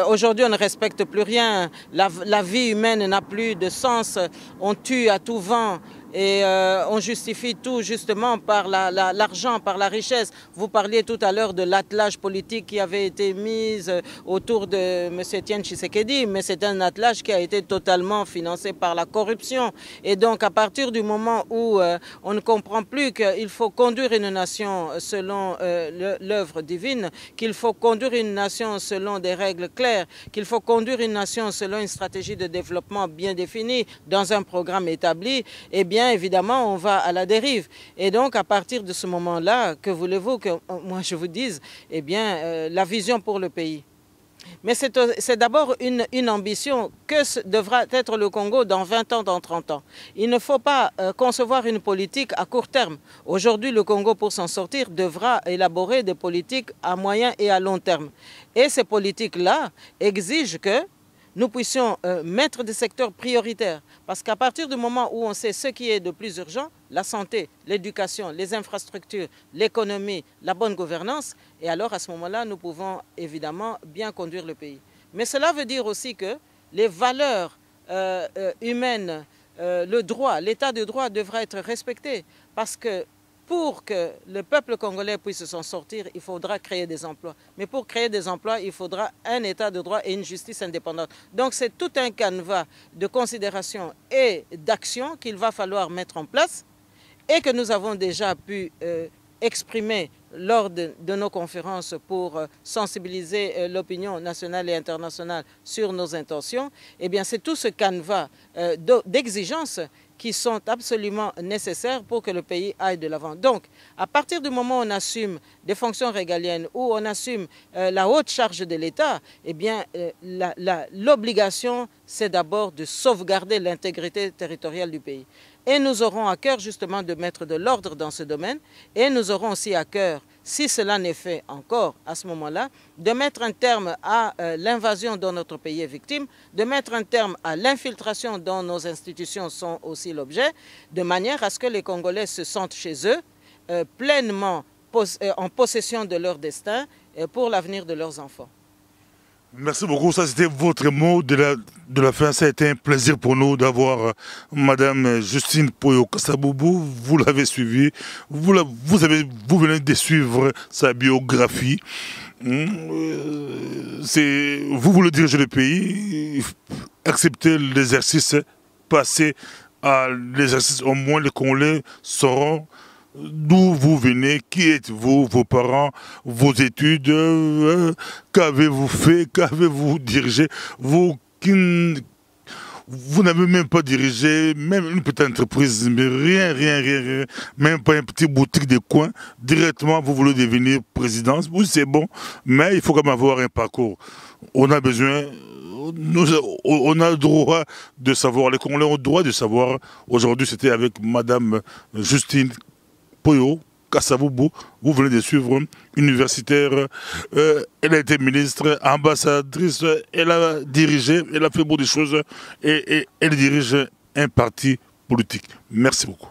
Aujourd'hui on ne respecte plus rien, la vie humaine n'a plus de sens, on tue à tout vent et on justifie tout justement par l'argent, par la richesse. Vous parliez tout à l'heure de l'attelage politique qui avait été mis autour de M. Etienne Tshisekedi, mais c'est un attelage qui a été totalement financé par la corruption. Et donc à partir du moment où on ne comprend plus qu'il faut conduire une nation selon l'œuvre divine, qu'il faut conduire une nation selon des règles claires, qu'il faut conduire une nation selon une stratégie de développement bien définie, dans un programme établi, eh bien évidemment on va à la dérive. Et donc à partir de ce moment-là, que voulez-vous que moi je vous dise? Eh bien la vision pour le pays. Mais c'est d'abord une ambition. Que devra être le Congo dans 20 ans, dans 30 ans? Il ne faut pas concevoir une politique à court terme. Aujourd'hui, le Congo, pour s'en sortir, devra élaborer des politiques à moyen et à long terme. Et ces politiques-là exigent que nous puissions mettre des secteurs prioritaires. Parce qu'à partir du moment où on sait ce qui est de plus urgent, la santé, l'éducation, les infrastructures, l'économie, la bonne gouvernance, et alors à ce moment-là, nous pouvons évidemment bien conduire le pays. Mais cela veut dire aussi que les valeurs humaines, le droit, l'état de droit devra être respecté. Parce que pour que le peuple congolais puisse s'en sortir, il faudra créer des emplois. Mais pour créer des emplois, il faudra un état de droit et une justice indépendante. Donc c'est tout un canevas de considération et d'action qu'il va falloir mettre en place et que nous avons déjà pu exprimer lors de nos conférences pour sensibiliser l'opinion nationale et internationale sur nos intentions. Eh bien c'est tout ce canevas d'exigences qui sont absolument nécessaires pour que le pays aille de l'avant. Donc, à partir du moment où on assume des fonctions régaliennes, où on assume la haute charge de l'État, eh bien, l'obligation, c'est d'abord de sauvegarder l'intégrité territoriale du pays. Et nous aurons à cœur justement de mettre de l'ordre dans ce domaine, et nous aurons aussi à cœur, si cela n'est fait encore à ce moment-là, de mettre un terme à l'invasion dont notre pays est victime, de mettre un terme à l'infiltration dont nos institutions sont aussi l'objet, de manière à ce que les Congolais se sentent chez eux, pleinement en possession de leur destin pour l'avenir de leurs enfants. Merci beaucoup, ça c'était votre mot de la fin. Ça a été un plaisir pour nous d'avoir Madame Justine Poyo Kassaboubou. Vous l'avez suivi, vous venez de suivre sa biographie. Vous le dirigez le pays, acceptez l'exercice, passez à l'exercice, au moins les Congolais sauront d'où vous venez, qui êtes-vous, vos parents, vos études, qu'avez-vous fait, qu'avez-vous dirigé, vous n'avez même pas dirigé, même une petite entreprise, mais rien, même pas une petite boutique de coin, directement vous voulez devenir président, oui c'est bon, mais il faut quand même avoir un parcours. On a besoin, on a le droit de savoir, les Congolais ont le droit de savoir. Aujourd'hui c'était avec Madame Justine Poyo Kassaboubou, vous venez de suivre, universitaire, elle a été ministre, ambassadrice, elle a dirigé, elle a fait beaucoup de choses et elle dirige un parti politique. Merci beaucoup.